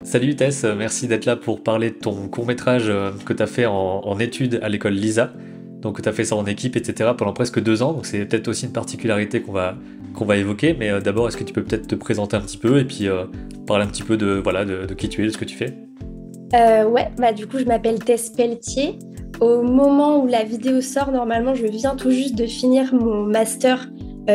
Salut Tess, merci d'être là pour parler de ton court-métrage que tu as fait en études à l'école LISA. Donc tu as fait ça en équipe, etc. pendant presque 2 ans. Donc c'est peut-être aussi une particularité qu'on va évoquer. Mais d'abord, est-ce que tu peux peut-être te présenter un petit peu et puis parler un petit peu de qui tu es, de ce que tu fais? Ouais, bah du coup, je m'appelle Tess Pelletier. Au moment où la vidéo sort, normalement, je viens tout juste de finir mon master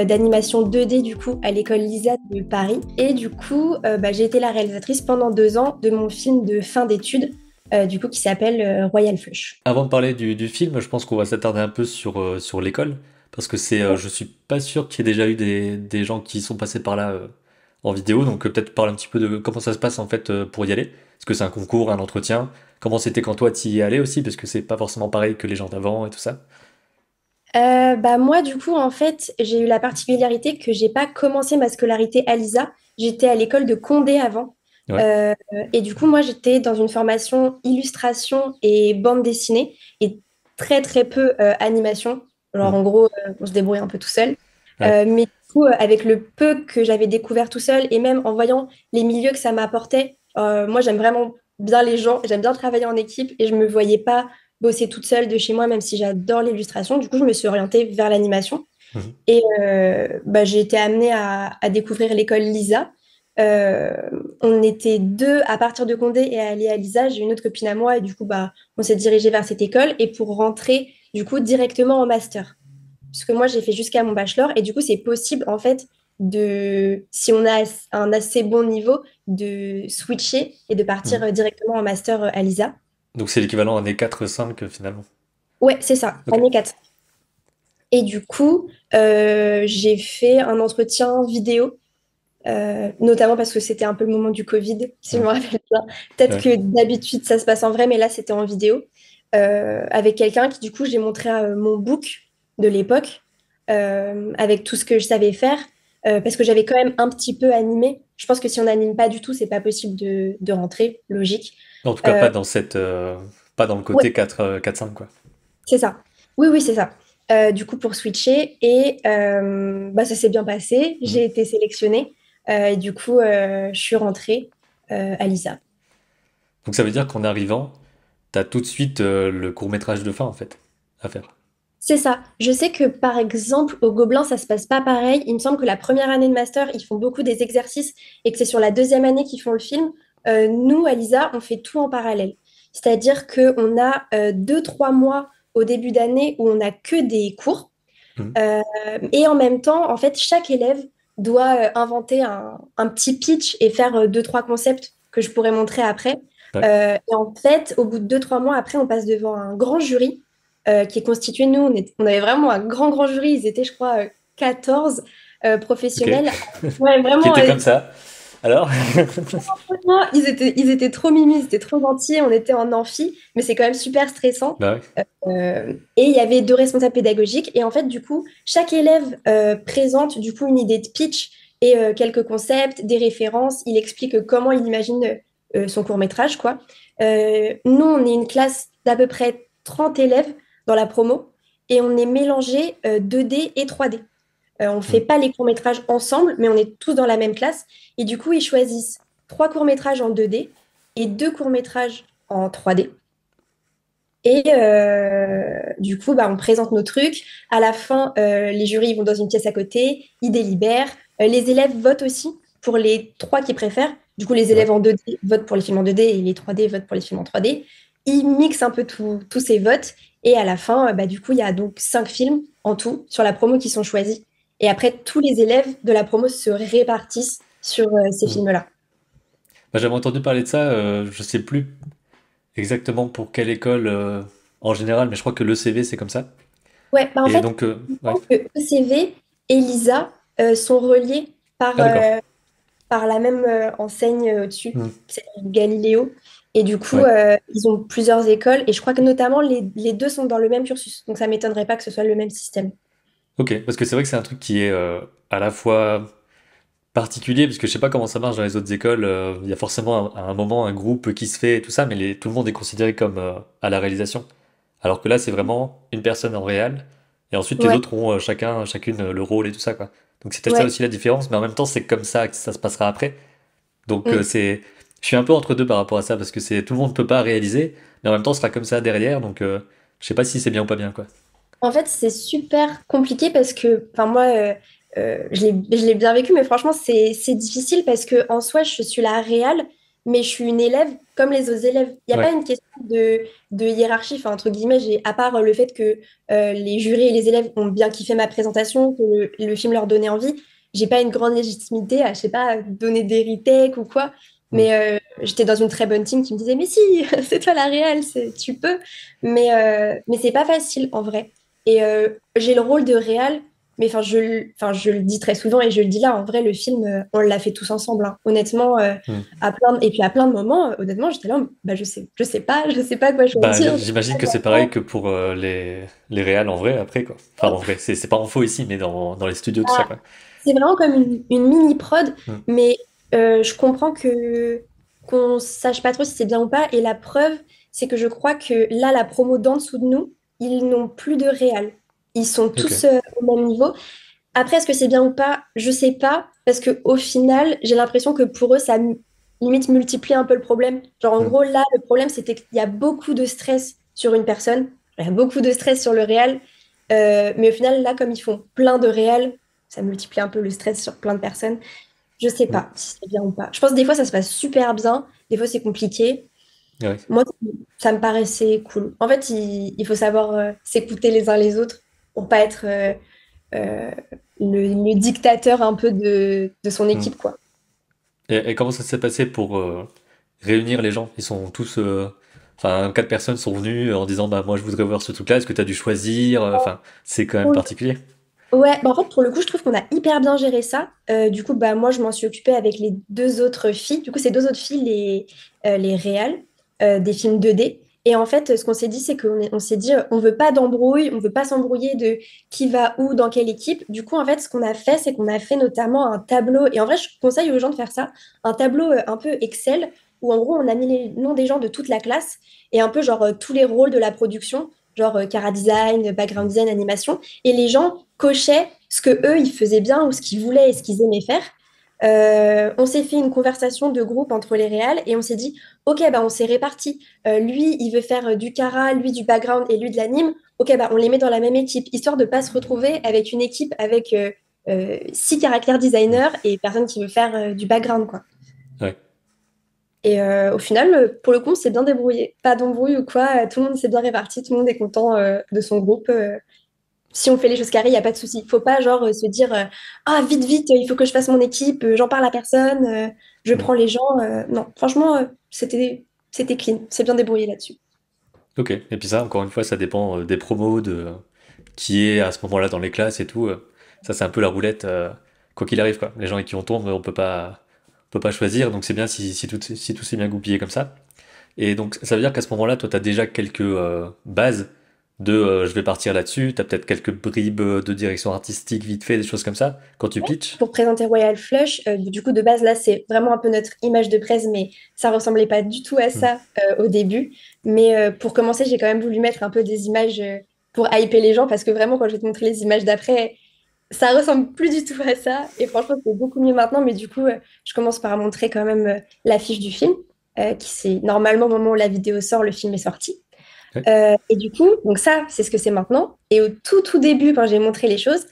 d'animation 2D du coup à l'école LISA de Paris. Et du coup, bah, j'ai été la réalisatrice pendant 2 ans de mon film de fin d'études, du coup, qui s'appelle Royal Flush. Avant de parler du film, je pense qu'on va s'attarder un peu sur l'école. Parce que je suis pas sûr qu'il y ait déjà eu des gens qui sont passés par là en vidéo. Donc peut-être parler un petit peu de comment ça se passe en fait pour y aller. Est-ce que c'est un concours, un entretien? Comment c'était quand toi t'y es allé aussi? Parce que c'est pas forcément pareil que les gens d'avant et tout ça. Bah moi, du coup, en fait, j'ai eu la particularité que j'ai pas commencé ma scolarité à l'ISA. J'étais à l'école de Condé avant. Ouais. Euh, et du coup, moi, j'étais dans une formation illustration et bande dessinée et très, très peu animation. Alors, Hmm. en gros, on se débrouille un peu tout seul. Ouais. Mais du coup, avec le peu que j'avais découvert tout seul et même en voyant les milieux que ça m'apportait, moi, j'aime vraiment bien les gens, j'aime bien travailler en équipe et je me voyais pas bosser toute seule de chez moi, même si j'adore l'illustration. Du coup, je me suis orientée vers l'animation. Mhm. Et bah, j'ai été amenée à découvrir l'école Lisa. Euh, on était deux à partir de Condé et à aller à Lisa. J'ai une autre copine à moi et du coup, bah, on s'est dirigé vers cette école et pour rentrer du coup directement en master. Parce que moi, j'ai fait jusqu'à mon bachelor et du coup, c'est possible en fait si on a un assez bon niveau, de switcher et de partir Mhm. directement en master à Lisa. Donc c'est l'équivalent année 4-5 finalement. Ouais, c'est ça, Ok. année 4. Et du coup, j'ai fait un entretien vidéo, notamment parce que c'était un peu le moment du Covid, si je Mhm. me rappelle bien. Peut-être Ouais. que d'habitude, ça se passe en vrai, mais là, c'était en vidéo. Avec quelqu'un qui, du coup, j'ai montré mon book de l'époque, avec tout ce que je savais faire, parce que j'avais quand même un petit peu animé. Je pense que si on n'anime pas du tout, c'est pas possible de rentrer, logique. En tout cas, Euh, pas dans le ouais, côté 4-5 quoi. c'est ça. Oui, oui, c'est ça. Du coup, pour switcher, et bah, ça s'est bien passé. Mhm. J'ai été sélectionnée. Et du coup, je suis rentrée à l'ISA. Donc ça veut dire qu'en arrivant, t'as tout de suite le court-métrage de fin en fait à faire. C'est ça. Je sais que par exemple, au Gobelin, ça se passe pas pareil. Il me semble que la première année de master, ils font beaucoup des exercices et que c'est sur la deuxième année qu'ils font le film. Nous, à l'ISA, on fait tout en parallèle. C'est-à-dire qu'on a 2, 3 mois au début d'année où on n'a que des cours. Mhm. Euh, et en même temps, en fait, chaque élève doit inventer un petit pitch et faire 2, 3 concepts que je pourrais montrer après. Ouais. Et en fait, au bout de 2, 3 mois, après, on passe devant un grand jury qui est constitué. Nous, on avait vraiment un grand, grand jury. Ils étaient, je crois, 14 Ok. professionnels. Ouais, Qui vraiment. était comme ça. Alors? Franchement, ils étaient trop mimis, ils étaient trop gentils. On était en amphi, mais c'est quand même super stressant. Bah ouais. Et il y avait 2 responsables pédagogiques. Et en fait, du coup, chaque élève présente du coup une idée de pitch et quelques concepts, des références. Il explique comment il imagine son court-métrage, quoi. Nous, on est une classe d'à peu près 30 élèves dans la promo et on est mélangé 2D et 3D. On ne fait Mhm. pas les courts-métrages ensemble, mais on est tous dans la même classe. Et du coup, ils choisissent 3 courts-métrages en 2D et 2 courts-métrages en 3D. Et du coup, bah, on présente nos trucs. À la fin, les jurys vont dans une pièce à côté, ils délibèrent. Les élèves votent aussi pour les trois qu'ils préfèrent. Du coup, les Ouais. élèves en 2D votent pour les films en 2D et les 3D votent pour les films en 3D. Ils mixent un peu tous ces votes. Et à la fin, bah, du coup, il y a donc 5 films en tout sur la promo qui sont choisis. Et après, tous les élèves de la promo se répartissent sur ces Mhm. films-là. Bah, j'avais entendu parler de ça, je sais plus exactement pour quelle école en général, mais je crois que le CV c'est comme ça. Ouais, bah en Et fait, donc, il me ouais. semble que ECV et LISA sont reliés Ah d'accord. par la même enseigne au-dessus, Mhm. c'est Galiléo. Et du coup, Ouais. ils ont plusieurs écoles et je crois que notamment les deux sont dans le même cursus. Donc ça m'étonnerait pas que ce soit le même système. Ok, parce que c'est vrai que c'est un truc qui est à la fois particulier, parce que je sais pas comment ça marche dans les autres écoles. Il y a forcément à un moment un groupe qui se fait et tout ça, mais tout le monde est considéré comme à la réalisation. Alors que là, c'est vraiment une personne en réel, et ensuite les Ouais, autres ont chacune le rôle et tout ça, quoi. Donc c'est peut-être ça ouais. aussi la différence, mais en même temps, c'est comme ça que ça se passera après. Donc Mm. Je suis un peu entre deux par rapport à ça parce que c'est tout le monde peut pas réaliser, mais en même temps, ce sera comme ça derrière, donc je sais pas si c'est bien ou pas bien, quoi. En fait, c'est super compliqué parce que, enfin, moi, je l'ai bien vécu, mais franchement, c'est difficile parce que en soi, je suis la réale, mais je suis une élève comme les autres élèves. Il n'y a pas Ouais. une question de hiérarchie, enfin, entre guillemets, à part le fait que les jurés et les élèves ont bien kiffé ma présentation, que le film leur donnait envie, j'ai pas une grande légitimité à, je sais pas, donner des retakes ou quoi. Mm. Mais j'étais dans une très bonne team qui me disait, mais si, c'est toi la réelle, tu peux. Mais c'est pas facile en vrai. Et j'ai le rôle de réal, mais enfin, je le dis très souvent et je le dis là, en vrai, le film, on l'a fait tous ensemble, hein. Honnêtement, Mm. et puis à plein de moments, honnêtement, j'étais là, bah, je sais pas quoi Bah, choisir. Je sais j'imagine pas que quoi c'est pareil faire. que pour les réals en vrai après, quoi. Enfin, en vrai, c'est pas en faux ici, mais dans les studios, tout ça, Ah, quoi. c'est vraiment comme une mini-prod, Mm. mais je comprends qu'on sache pas trop si c'est bien ou pas. Et la preuve, c'est que je crois que là, la promo d'en dessous de nous, ils n'ont plus de réal. Ils sont Ok. tous au même niveau. Après, est-ce que c'est bien ou pas? Je sais pas, parce que au final, j'ai l'impression que pour eux, limite multiplie un peu le problème. Genre, en Mm. gros, là, le problème, c'était qu'il y a beaucoup de stress sur une personne, il y a beaucoup de stress sur le réel, mais au final, là, comme ils font plein de réels, ça multiplie un peu le stress sur plein de personnes. Je sais Mm. pas si c'est bien ou pas. Je pense que des fois, ça se passe super bien, des fois, c'est compliqué. Ouais. Moi, ça me paraissait cool. En fait, il faut savoir s'écouter les uns les autres pour pas être euh, le dictateur un peu de son Mm. équipe, quoi. Et comment ça s'est passé pour réunir les gens? Ils sont tous, enfin, quatre personnes sont venues en disant, bah moi je voudrais voir ce truc-là. Est-ce que tu as dû choisir? Enfin, c'est quand même particulier. Ouais, bah en fait, pour le coup, je trouve qu'on a hyper bien géré ça. Du coup, bah, moi, je m'en suis occupée avec les deux autres filles. Du coup, ces deux autres filles, les réals des films 2D. Et en fait, ce qu'on s'est dit, c'est on s'est dit, on veut pas d'embrouille, on veut pas s'embrouiller de qui va où, dans quelle équipe. Du coup, en fait, ce qu'on a fait, c'est qu'on a fait notamment un tableau. Et en vrai, je conseille aux gens de faire ça, un tableau un peu Excel, où en gros, on a mis les noms des gens de toute la classe et un peu genre tous les rôles de la production, genre Cara Design, Background Design, animation. Et les gens cochaient ce que eux ils faisaient bien ou ce qu'ils voulaient et ce qu'ils aimaient faire. On s'est fait une conversation de groupe entre les réals et on s'est dit, ok, bah, on s'est répartis. Lui, il veut faire du cara, lui du background et lui de l'anime. Ok, bah, on les met dans la même équipe, histoire de ne pas se retrouver avec une équipe avec 6 caractères designers et personne qui veut faire du background, quoi. Ouais. Et au final, pour le coup, on s'est bien débrouillé. Pas d'embrouille ou quoi, tout le monde s'est bien réparti, tout le monde est content de son groupe. Si on fait les choses carrées, il n'y a pas de souci. Il ne faut pas genre se dire ah vite vite, il faut que je fasse mon équipe, j'en parle à personne, je Mm. prends les gens. Non, franchement, c'était clean. C'est bien débrouillé là-dessus. Ok. Et puis ça, encore une fois, ça dépend des promos, de qui est à ce moment-là dans les classes et tout. Ça, c'est un peu la roulette, quoi qu'il arrive, quoi. Les gens avec qui on tombe, on peut pas choisir. Donc c'est bien si tout s'est bien goupillé comme ça. Et donc ça veut dire qu'à ce moment-là, toi, tu as déjà quelques bases de je vais partir là-dessus. Tu as peut-être quelques bribes de direction artistique vite fait, des choses comme ça, quand tu pitches. Pour présenter Royal Flush, du coup de base là c'est vraiment un peu notre image de presse, mais ça ressemblait pas du tout à Mm. ça au début. Mais pour commencer, j'ai quand même voulu mettre un peu des images pour hyper les gens parce que vraiment quand je vais te montrer les images d'après, ça ressemble plus du tout à ça. Et franchement, c'est beaucoup mieux maintenant. Mais du coup, je commence par montrer quand même l'affiche du film, qui c'est normalement au moment où la vidéo sort, le film est sorti. Ouais. Et du coup, donc ça, c'est ce que c'est maintenant. Et au tout début, quand j'ai montré les choses,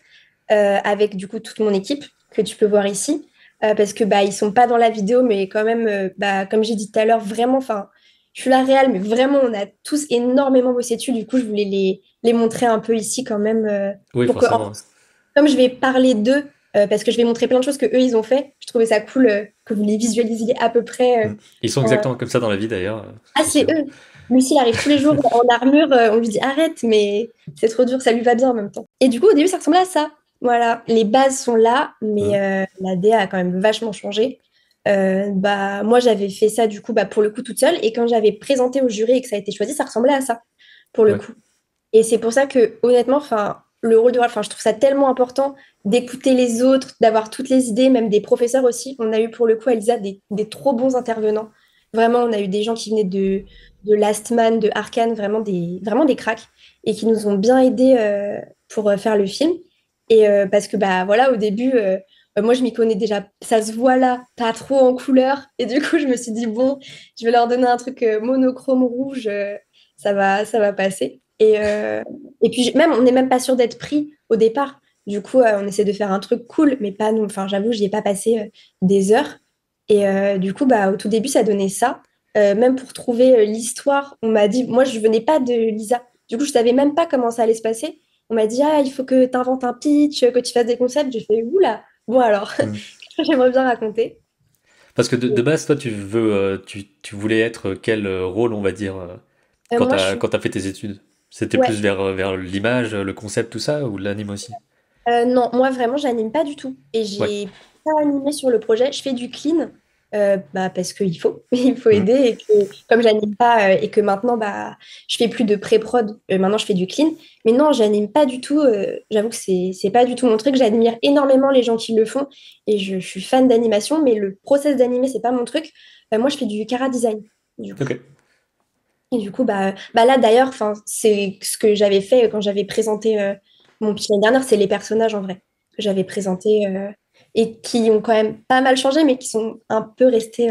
avec du coup toute mon équipe que tu peux voir ici, parce que bah ils sont pas dans la vidéo, mais quand même, bah comme j'ai dit tout à l'heure, vraiment, enfin, je suis la réelle, mais vraiment, on a tous énormément bossé dessus. Du coup, je voulais les montrer un peu ici quand même, Oui, pour que forcément. comme je vais parler d'eux, parce que je vais montrer plein de choses que eux ils ont fait, je trouvais ça cool que vous les visualisiez à peu près. Mm. Ils sont exactement comme ça dans la vie d'ailleurs, Ah, c'est c'est sûr. eux. Lucie, il arrive tous les jours en armure, on lui dit arrête, mais c'est trop dur, ça lui va bien en même temps. Et du coup, au début, ça ressemblait à ça. Voilà, les bases sont là, mais Mm. la DA a quand même vachement changé. Bah, moi, j'avais fait ça du coup bah, pour le coup toute seule, et quand j'avais présenté au jury et que ça a été choisi, ça ressemblait à ça, pour le Ouais. coup. Et c'est pour ça que, honnêtement, enfin, le rôle de rôle, enfin, je trouve ça tellement important d'écouter les autres, d'avoir toutes les idées, même des professeurs aussi. On a eu pour le coup, Elisa, des trop bons intervenants. Vraiment, on a eu des gens qui venaient de Last Man, de Arcane, vraiment des cracks, et qui nous ont bien aidés pour faire le film. Et parce que, bah voilà, au début, Moi, je m'y connais déjà, ça se voit là, pas trop en couleur. Et du coup, je me suis dit, bon, je vais leur donner un truc monochrome rouge, ça va passer. Et puis, même, on n'est même pas sûr d'être pris au départ. Du coup, on essaie de faire un truc cool, mais pas non. Enfin, j'avoue, j'y ai pas passé des heures. Et du coup, bah, au tout début, ça donnait ça. Même pour trouver l'histoire, on m'a dit, moi, je venais pas de Lisa. Du coup, je savais même pas comment ça allait se passer. On m'a dit, ah, il faut que tu inventes un pitch, que tu fasses des concepts. J'ai fait, oula, bon alors, Hmm. qu'est-ce que j'aimerais bien raconter? Parce que de base, toi, tu voulais être quel rôle, on va dire, Moi, je suis. quand t'as fait tes études? C'était Ouais, plus vers l'image, le concept, tout ça, ou l'anime aussi? non, moi vraiment, j'anime pas du tout. Et Ouais. j'ai pas animé sur le projet. Je fais du clean bah, parce qu'il faut, il faut Hmm. aider. Et que comme j'anime pas et que maintenant, bah, je fais plus de pré-prod, maintenant je fais du clean. Mais non, j'anime pas du tout. J'avoue que c'est pas du tout mon truc. J'admire énormément les gens qui le font et je suis fan d'animation, mais le process d'animer, c'est pas mon truc. Moi, je fais du cara design, du coup. Ok. Et du coup, bah là d'ailleurs, enfin, c'est ce que j'avais fait quand j'avais présenté mon pitch l'année dernière, c'est les personnages en vrai que j'avais présentés et qui ont quand même pas mal changé, mais qui sont un peu restés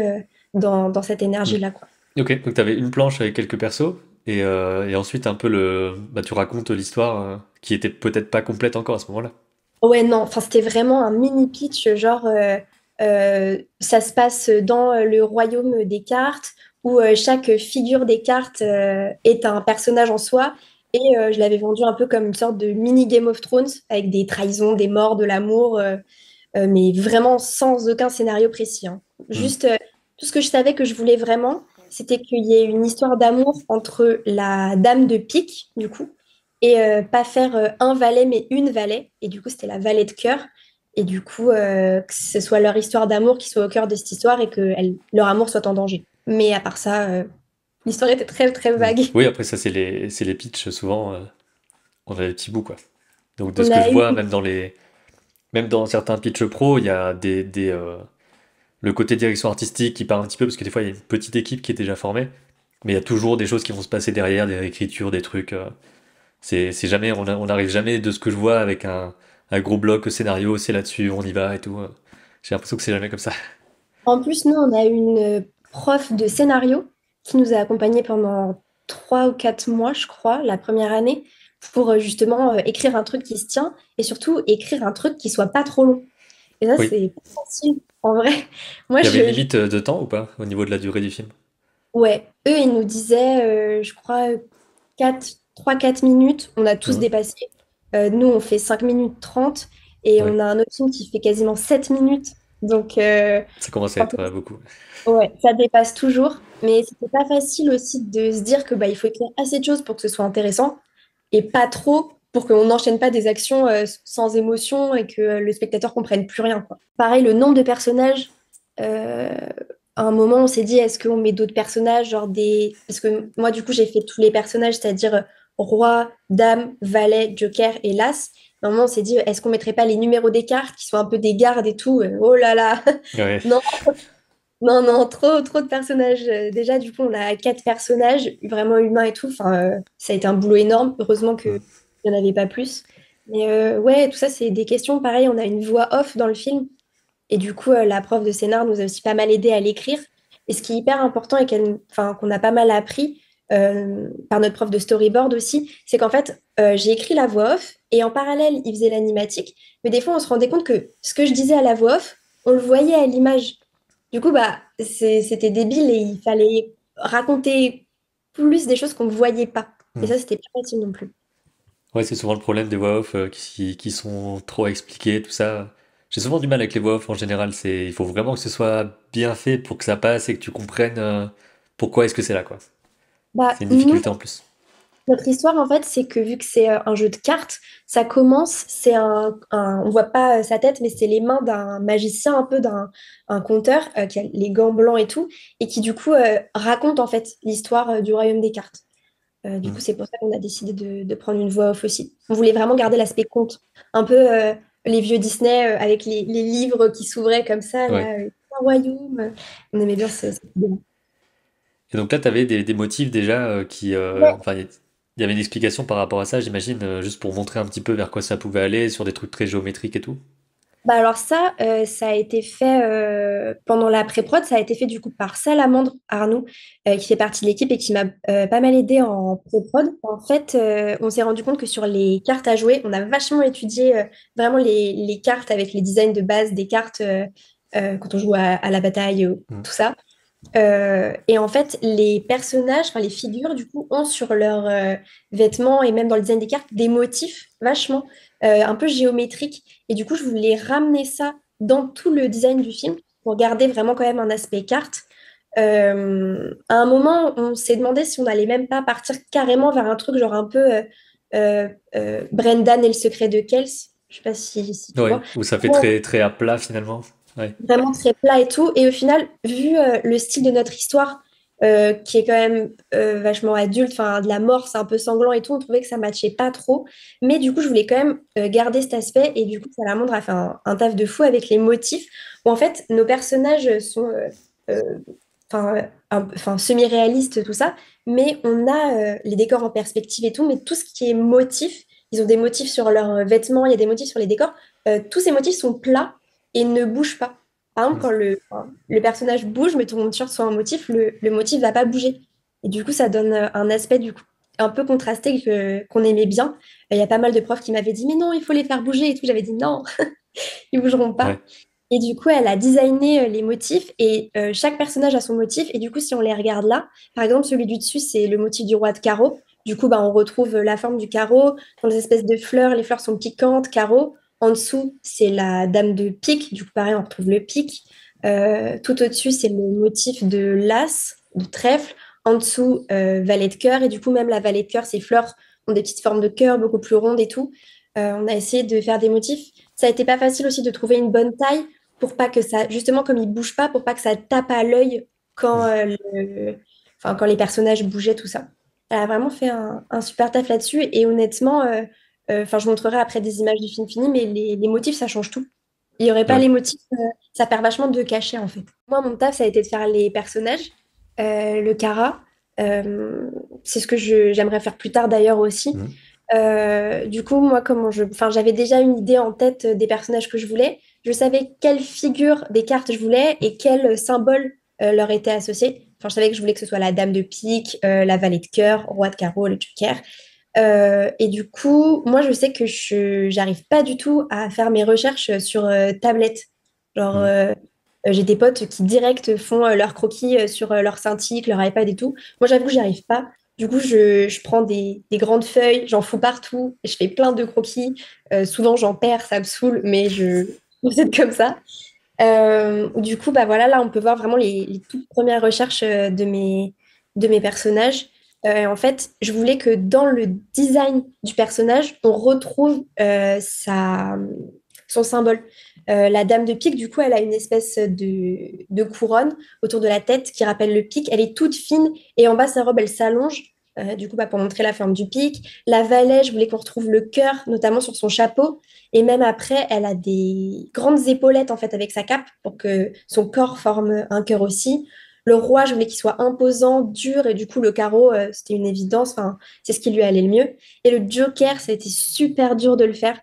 dans cette Hmm. énergie-là, quoi. Ok, donc t'avais une planche avec quelques persos, et ensuite un peu bah, tu racontes l'histoire qui était peut-être pas complète encore à ce moment-là. Ouais, non, enfin, c'était vraiment un mini pitch, genre, ça se passe dans le royaume des cartes, où chaque figure des cartes est un personnage en soi. Et je l'avais vendu un peu comme une sorte de mini Game of Thrones, avec des trahisons, des morts, de l'amour, mais vraiment sans aucun scénario précis, hein. Hmm. Juste, tout ce que je savais que je voulais vraiment, c'était qu'il y ait une histoire d'amour entre la dame de pique, du coup, et pas faire un valet, mais une valet. Et du coup, c'était la valet de cœur. Et du coup, que ce soit leur histoire d'amour qui soit au cœur de cette histoire et que leur amour soit en danger. Mais à part ça, l'histoire était très, très Hmm. vague. Oui, après ça c'est les pitchs souvent, on a des petits bouts quoi. Donc de ce On que je a vois, eu. même dans certains pitch pro, il y a le côté direction artistique qui part un petit peu parce que des fois il y a une petite équipe qui est déjà formée, mais il y a toujours des choses qui vont se passer derrière, des réécritures, des trucs. C'est jamais, on n'arrive jamais de ce que je vois avec un gros bloc scénario, c'est là-dessus, on y va et tout. J'ai l'impression que c'est jamais comme ça. En plus, nous, on a une prof de scénario qui nous a accompagnés pendant 3 ou 4 mois, je crois, la première année, pour justement écrire un truc qui se tient et surtout écrire un truc qui soit pas trop long. Et ça, Oui. c'est pas facile. En vrai, moi, Il y avait une limite de temps ou pas au niveau de la durée du film? ouais, eux, ils nous disaient, je crois, 3 3 4 minutes. On a tous Mhm. dépassé. Nous, on fait 5 minutes 30 et Ouais. on a un autre film qui fait quasiment 7 minutes. Donc, Ça commence à être beaucoup. ouais, ça dépasse toujours, mais c'était pas facile aussi de se dire que bah, il faut écrire assez de choses pour que ce soit intéressant et pas trop pour qu'on n'enchaîne pas des actions sans émotion et que le spectateur comprenne plus rien, quoi. Pareil, le nombre de personnages, euh, à un moment on s'est dit est-ce qu'on met d'autres personnages, genre des. Parce que moi du coup j'ai fait tous les personnages, c'est-à-dire roi, dame, valet, joker et l'as. À un moment on s'est dit est-ce qu'on mettrait pas les numéros des cartes qui sont un peu des gardes et tout. Oh là là, Ouais. non, non, non, trop, trop de personnages. Déjà, du coup, on a 4 personnages, vraiment humains et tout. Enfin, ça a été un boulot énorme. Heureusement qu'il Mhm. n'y en avait pas plus. Mais ouais, tout ça, c'est des questions. Pareil, on a une voix off dans le film. Et du coup, la prof de scénar nous a aussi pas mal aidé à l'écrire. Et ce qui est hyper important et enfin, qu'on a pas mal appris par notre prof de storyboard aussi, c'est qu'en fait, j'ai écrit la voix off et en parallèle, il faisait l'animatique. Mais des fois, on se rendait compte que ce que je disais à la voix off, on le voyait à l'image. Du coup, bah, c'était débile et il fallait raconter plus des choses qu'on ne voyait pas. Et Mhm. ça, c'était pas facile non plus. Ouais, c'est souvent le problème des voix off qui sont trop expliquées, tout ça. J'ai souvent du mal avec les voix off en général. Il faut vraiment que ce soit bien fait pour que ça passe et que tu comprennes pourquoi est-ce que c'est là, quoi. Bah, C'est une nous, difficulté en plus. notre histoire, en fait, c'est que vu que c'est un jeu de cartes, ça commence, c'est on voit pas sa tête, mais c'est les mains d'un magicien, un peu d'un un conteur qui a les gants blancs et tout, et qui du coup raconte en fait l'histoire du royaume des cartes. Du coup, Mhm. c'est pour ça qu'on a décidé de prendre une voix off aussi. On voulait vraiment garder l'aspect conte, un peu les vieux Disney avec les livres qui s'ouvraient comme ça, Ouais. là, un royaume. On aimait bien cette idée. Et donc là, tu avais des motifs déjà qui. Ouais, Enfin, il y avait une explication par rapport à ça, j'imagine, juste pour montrer un petit peu vers quoi ça pouvait aller, sur des trucs très géométriques et tout. Bah alors ça a été fait pendant la pré-prod, ça a été fait du coup par Salamandre Arnaud, qui fait partie de l'équipe et qui m'a pas mal aidé en pré-prod. En fait, on s'est rendu compte que sur les cartes à jouer, on a vachement étudié vraiment les cartes avec les designs de base des cartes quand on joue à la bataille, Mm. tout ça. Et en fait, les personnages, enfin les figures, du coup, ont sur leurs vêtements et même dans le design des cartes des motifs vachement un peu géométriques. Et du coup, je voulais ramener ça dans tout le design du film pour garder vraiment quand même un aspect carte. À un moment, on s'est demandé si on n'allait même pas partir carrément vers un truc genre un peu Brendan et le secret de Kells. Je sais pas si tu vois. Ouais, où ça fait très, très à plat finalement. Ouais. Vraiment très plat et tout. Et au final, vu le style de notre histoire, qui est quand même vachement adulte, enfin de la mort, c'est un peu sanglant et tout, on trouvait que ça matchait pas trop. Mais du coup, je voulais quand même garder cet aspect. Et du coup, Salamandre a fait un taf de fou avec les motifs, où en fait, nos personnages sont euh, enfin, semi-réalistes, tout ça. Mais on a les décors en perspective et tout. Mais tout ce qui est motif, ils ont des motifs sur leurs vêtements, il y a des motifs sur les décors. Tous ces motifs sont plats et ne bougent pas. Par exemple, Mm. quand le personnage bouge, mais ton t-shirt soit un motif, le motif va pas bouger. Et du coup, ça donne un aspect du coup un peu contrasté qu'on aimait bien. Il y a pas mal de profs qui m'avaient dit, mais non, il faut les faire bouger et tout. J'avais dit, non, ils bougeront pas. Ouais. Et du coup, elle a designé les motifs et chaque personnage a son motif. Et du coup, si on les regarde là, par exemple, celui du dessus, c'est le motif du roi de carreau. Du coup, bah, on retrouve la forme du carreau dans les espèces de fleurs. Les fleurs sont piquantes, carreau. En dessous, c'est la dame de pique. Du coup, pareil, on retrouve le pique. Tout au-dessus, c'est le motif de l'as, de trèfle. En dessous, valet de cœur. Et du coup, même la valet de cœur, ces fleurs ont des petites formes de cœur beaucoup plus rondes et tout. On a essayé de faire des motifs. Ça a été pas facile aussi de trouver une bonne taille pour pas que ça, justement, comme il bouge pas, pour pas que ça tape à l'œil quand, Mm. enfin, quand les personnages bougeaient, tout ça. Elle a vraiment fait un super taf là-dessus. Et honnêtement, enfin, je montrerai après des images du film fini, mais les motifs, ça change tout. Il n'y aurait pas Ouais. les motifs, ça perd vachement de cachet, en fait. Moi, mon taf, ça a été de faire les personnages, le Cara. Euh, c'est ce que j'aimerais faire plus tard d'ailleurs aussi. Mm. Du coup, moi, enfin, j'avais déjà une idée en tête des personnages que je voulais. Je savais quelle figure des cartes je voulais et quel symbole leur était associé. Enfin, je savais que je voulais que ce soit la dame de pique, la valet de cœur, roi de carreau, le joker. Et du coup, moi, je sais que je j'arrive pas du tout à faire mes recherches sur tablette. Genre, Mm. j'ai des potes qui direct font leurs croquis sur leur Cintiq, leur iPad et tout. Moi, j'avoue que j'y arrive pas. Du coup, je prends des grandes feuilles, j'en fous partout, je fais plein de croquis. Souvent, j'en perds, ça me saoule, mais je procède comme ça. Du coup, bah voilà, là, on peut voir vraiment les toutes premières recherches de mes personnages. En fait, je voulais que dans le design du personnage, on retrouve son symbole. La dame de pique, du coup, elle a une espèce de couronne autour de la tête qui rappelle le pic. Elle est toute fine et en bas, sa robe, elle s'allonge. Du coup, bah, pour montrer la forme du pic. La valet, je voulais qu'on retrouve le cœur, notamment sur son chapeau. Et même après, elle a des grandes épaulettes en fait avec sa cape pour que son corps forme un cœur aussi. Le roi, je voulais qu'il soit imposant, dur, et du coup, le carreau, c'était une évidence. Enfin, c'est ce qui lui allait le mieux. Et le Joker, ça a été super dur de le faire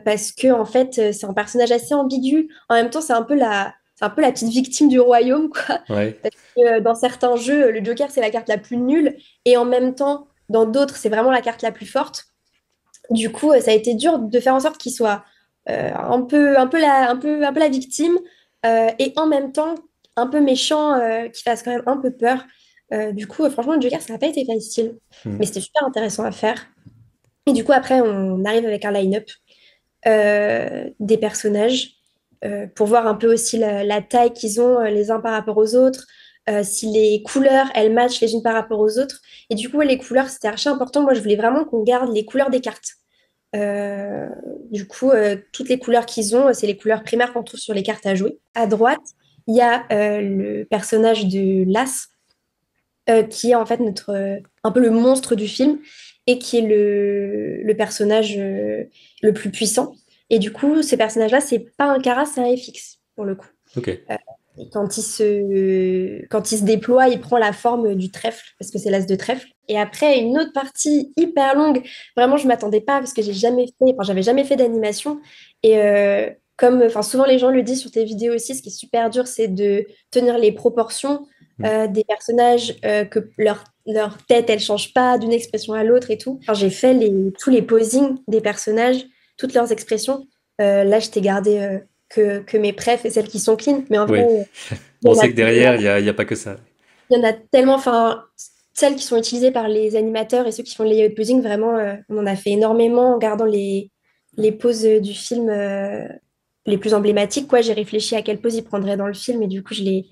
parce que en fait, c'est un personnage assez ambigu. En même temps, c'est un peu la petite victime du royaume, quoi. Ouais. Parce que dans certains jeux, le Joker, c'est la carte la plus nulle, et en même temps, dans d'autres, c'est vraiment la carte la plus forte. Du coup, ça a été dur de faire en sorte qu'il soit un peu la victime et en même temps un peu méchant, qu'il fasse quand même un peu peur. Du coup, franchement, le Joker, ça n'a pas été facile, Mm. mais c'était super intéressant à faire. Et du coup, après, on arrive avec un line-up des personnages pour voir un peu aussi la taille qu'ils ont les uns par rapport aux autres, si les couleurs, elles matchent les unes par rapport aux autres. Et du coup, les couleurs, c'était archi important. Moi, je voulais vraiment qu'on garde les couleurs des cartes. Euh, du coup, toutes les couleurs qu'ils ont, c'est les couleurs primaires qu'on trouve sur les cartes à jouer. À droite, il y a le personnage de l'As, qui est en fait un peu le monstre du film et qui est le personnage le plus puissant. Et du coup, ce personnage-là, c'est pas un Kara, c'est un FX, pour le coup. Ok. Et quand il se déploie, il prend la forme du trèfle, parce que c'est l'as de trèfle. Et après, une autre partie hyper longue, vraiment, je ne m'attendais pas, parce que j'ai jamais fait, enfin, j'avais jamais fait d'animation. Et comme, enfin, souvent les gens le disent sur tes vidéos aussi, ce qui est super dur, c'est de tenir les proportions Mm. des personnages, que leur tête, elle change pas d'une expression à l'autre et tout. Enfin, j'ai fait tous les posings des personnages, toutes leurs expressions. Là, je t'ai gardé que mes prefs et celles qui sont clean, mais en vrai, Oui. il y On en a sait que derrière, il y a pas que ça. il y en a tellement, enfin, celles qui sont utilisées par les animateurs et ceux qui font le layout posing, vraiment, on en a fait énormément en gardant les poses du film les plus emblématiques, quoi. J'ai réfléchi à quelle pose ils prendraient dans le film et du coup, je les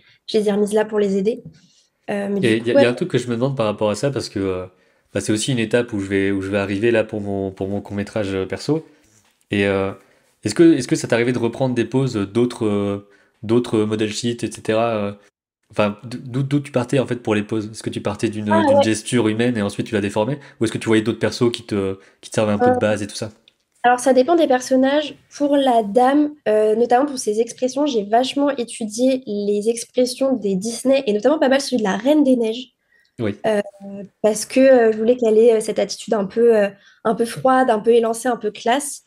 ai remises là pour les aider. Mais du coup, Il ouais. y a un truc que je me demande par rapport à ça, parce que bah, c'est aussi une étape où je vais arriver là pour mon court-métrage perso. Et est-ce que ça t'est arrivé de reprendre des poses d'autres modèle sheets, etc. Enfin, d'où tu partais en fait pour les poses? Est-ce que tu partais Ah, d'une ouais. gesture humaine et ensuite tu l'as déformée? Ou est-ce que tu voyais d'autres persos qui te servaient un peu de base et tout ça? Alors, ça dépend des personnages. Pour la dame, notamment pour ses expressions, j'ai vachement étudié les expressions des Disney et notamment pas mal celui de la Reine des Neiges. Oui, euh, Parce que je voulais qu'elle ait cette attitude un peu froide, un peu élancée, un peu classe.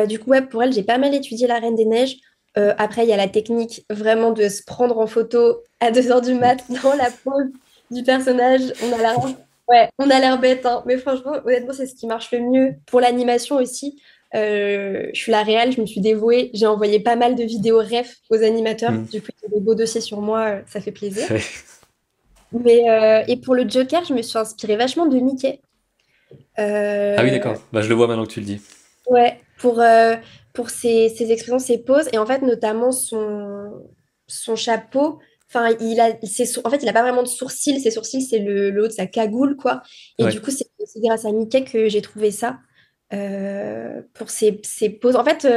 Du coup, ouais, pour elle, j'ai pas mal étudié la Reine des Neiges. Après, il y a la technique vraiment de se prendre en photo à 2 heures du oui. mat dans la pose du personnage. Ouais, on a l'air bête, hein. Mais franchement, honnêtement, c'est ce qui marche le mieux. Pour l'animation aussi, je suis la réal, je me suis dévouée. J'ai envoyé pas mal de vidéos ref aux animateurs. Hmm. Du coup, il y a des beaux dossiers sur moi, ça fait plaisir. Mais, et pour le Joker, je me suis inspirée vachement de Mickey. Ah oui, Euh, d'accord. Bah, je le vois maintenant que tu le dis. ouais, pour ses expressions, ses poses, et en fait, notamment son chapeau. Enfin, en fait, il n'a pas vraiment de sourcils. Ses sourcils, c'est le haut de sa cagoule, quoi. Et Ouais. du coup, c'est grâce à Mickey que j'ai trouvé ça pour ses poses. En fait,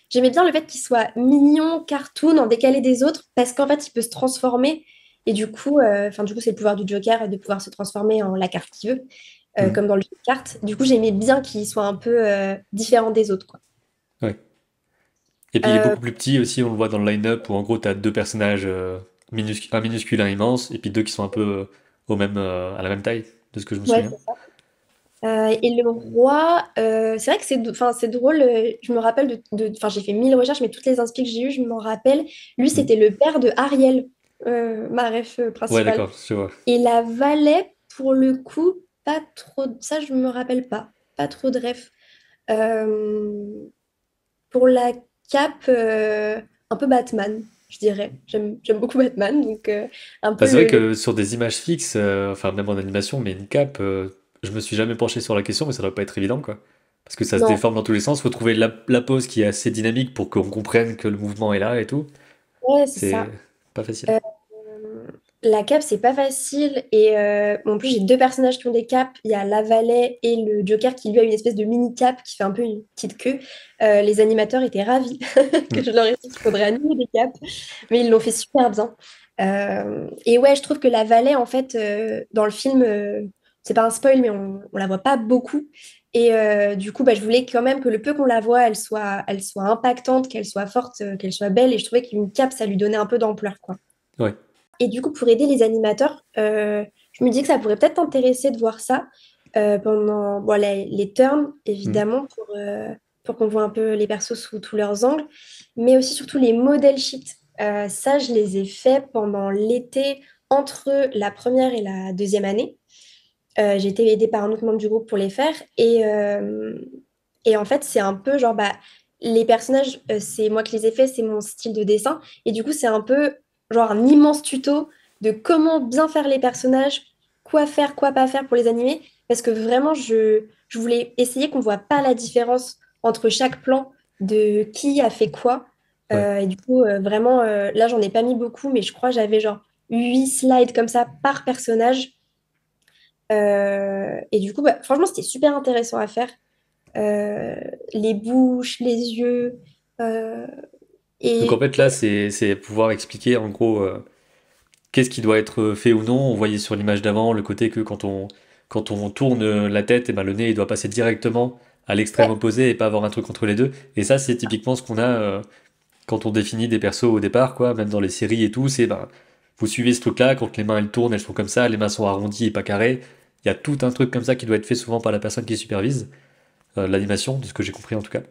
j'aimais bien le fait qu'il soit mignon, cartoon, en décalé des autres, parce qu'en fait, il peut se transformer. Et du coup, c'est le pouvoir du Joker de pouvoir se transformer en la carte qu'il veut, Hmm. comme dans le jeu de cartes. Du coup, j'aimais bien qu'il soit un peu différent des autres, quoi. Ouais. Et puis il est Euh, beaucoup plus petit aussi, on le voit dans le line-up où en gros t'as deux personnages, un minuscule, un immense, et puis deux qui sont un peu à la même taille, de ce que je me ouais, souviens. c'est ça. Et le roi, c'est vrai que enfin, c'est drôle. Je me rappelle enfin, j'ai fait 1000 recherches, mais toutes les inspi que j'ai eues, je m'en rappelle. Lui, Hmm. c'était le père de Ariel, ma ref Ouais, principale. d'accord, je vois. Et la valet, pour le coup, pas trop. Ça, je me rappelle pas. Pas trop de ref. Euh, pour la cape, un peu Batman, je dirais. J'aime beaucoup Batman, donc un Bah, peu c'est vrai le. que sur des images fixes, enfin même en animation, mais une cape, je me suis jamais penché sur la question, mais ça doit pas être évident, quoi. Parce que ça se Non, déforme dans tous les sens, faut trouver la pose qui est assez dynamique pour qu'on comprenne que le mouvement est là et tout. ouais, c'est C'est ça. pas facile. Euh, la cape, c'est pas facile. Et en plus, j'ai deux personnages qui ont des capes. Il y a la valet et le Joker qui lui a une espèce de mini cape qui fait un peu une petite queue. Les animateurs étaient ravis que Hmm. je leur ai dit qu'il faudrait annuler des capes, mais ils l'ont fait super bien. Et ouais, je trouve que la valet, en fait, dans le film, c'est pas un spoil, mais on la voit pas beaucoup. Et du coup, bah, je voulais quand même que le peu qu'on la voit, elle soit impactante, qu'elle soit forte, qu'elle soit belle. Et je trouvais qu'une cape, ça lui donnait un peu d'ampleur, quoi. Ouais. Et du coup, pour aider les animateurs, je me dis que ça pourrait peut-être t'intéresser de voir ça pendant bon, les turns, Hmm. évidemment, pour qu'on voit un peu les persos sous tous leurs angles, mais aussi surtout les modèles sheets. Ça, je les ai faits pendant l'été entre la première et la deuxième année. J'ai été aidée par un autre membre du groupe pour les faire. Et en fait, c'est un peu genre, bah, les personnages, c'est moi qui les ai faits, c'est mon style de dessin. Et du coup, c'est un peu genre un immense tuto de comment bien faire les personnages, quoi faire, quoi pas faire pour les animer. Parce que vraiment, je voulais essayer qu'on ne voit pas la différence entre chaque plan de qui a fait quoi. Ouais. Et du coup, vraiment, là, j'en ai pas mis beaucoup, mais je crois que j'avais genre 8 slides comme ça par personnage. Et du coup, bah, franchement, c'était super intéressant à faire. Euh, les bouches, les yeux. euh, Donc en et fait là, c'est pouvoir expliquer en gros qu'est-ce qui doit être fait ou non. On voyait sur l'image d'avant le côté que quand on tourne la tête, et ben, le nez il doit passer directement à l'extrême ouais, opposé et pas avoir un truc entre les deux. Et ça, c'est typiquement ce qu'on a quand on définit des persos au départ, quoi, même dans les séries et tout. C'est ben, vous suivez ce truc-là, quand les mains elles tournent, elles sont comme ça, les mains sont arrondies et pas carrées. Il y a tout un truc comme ça qui doit être fait souvent par la personne qui supervise l'animation, de ce que j'ai compris en tout cas.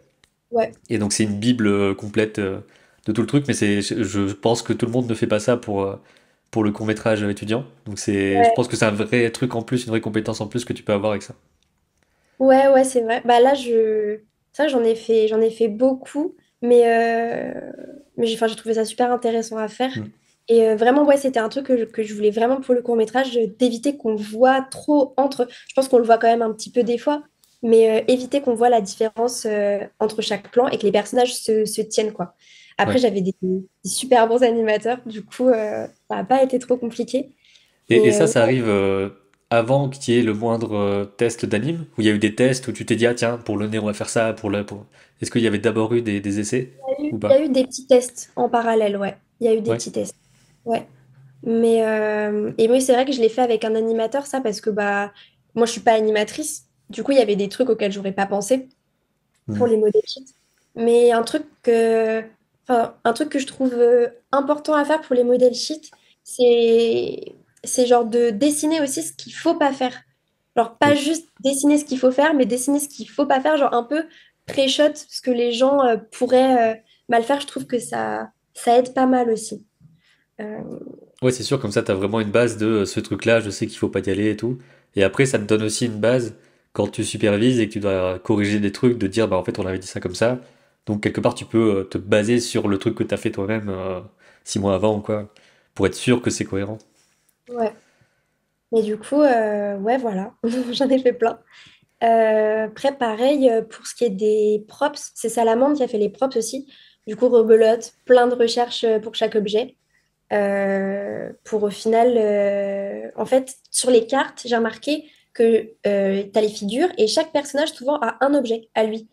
Ouais, Et donc c'est une bible complète de tout le truc, mais je pense que tout le monde ne fait pas ça pour le court-métrage étudiant. Donc je ouais, pense que c'est un vrai truc en plus, une vraie compétence en plus que tu peux avoir avec ça. ouais, c'est vrai. Bah là, ça, j'en ai fait beaucoup, mais enfin, j'ai trouvé ça super intéressant à faire. Mm. Et vraiment, ouais, c'était un truc que je voulais vraiment pour le court-métrage, d'éviter qu'on voit trop entre. Je pense qu'on le voit quand même un petit peu des fois, mais éviter qu'on voit la différence entre chaque plan et que les personnages se tiennent, quoi. Après, Ouais. j'avais des super bons animateurs, du coup, ça n'a pas été trop compliqué. Et Mais ça, ça arrive avant qu'il y ait le moindre test d'anime, où il y a eu des tests où tu t'es dit, ah tiens, pour le nez, on va faire ça, Est-ce qu'il y avait d'abord eu des essais ou il y a pas? eu des petits tests en parallèle, ouais. Il y a eu des Ouais. petits tests. Ouais. Et oui, c'est vrai que je l'ai fait avec un animateur, ça, parce que bah, moi, je suis pas animatrice. Du coup, il y avait des trucs auxquels j'aurais pas pensé Mm. pour les modèles sheets. Mais un truc que je trouve important à faire pour les modèles sheets, c'est genre de dessiner aussi ce qu'il faut pas faire. Genre pas Oui. juste dessiner ce qu'il faut faire, mais dessiner ce qu'il faut pas faire, genre un peu pré-shot, ce que les gens pourraient mal faire. Je trouve que ça aide pas mal aussi. Euh, Ouais, c'est sûr, comme ça, t'as vraiment une base de ce truc-là, je sais qu'il faut pas y aller et tout. Et après, ça te donne aussi une base quand tu supervises et que tu dois corriger des trucs, de dire, bah en fait, on avait dit ça comme ça. Donc, quelque part, tu peux te baser sur le truc que t'as fait toi-même 6 mois avant ou quoi, pour être sûr que c'est cohérent. ouais. Et du coup, ouais, voilà, j'en ai fait plein. Après, pareil, pour ce qui est des props, c'est Salamandre qui a fait les props aussi. Du coup, rebelote, plein de recherches pour chaque objet. Pour au final, en fait, sur les cartes, j'ai remarqué que tu as les figures et chaque personnage souvent a un objet à lui.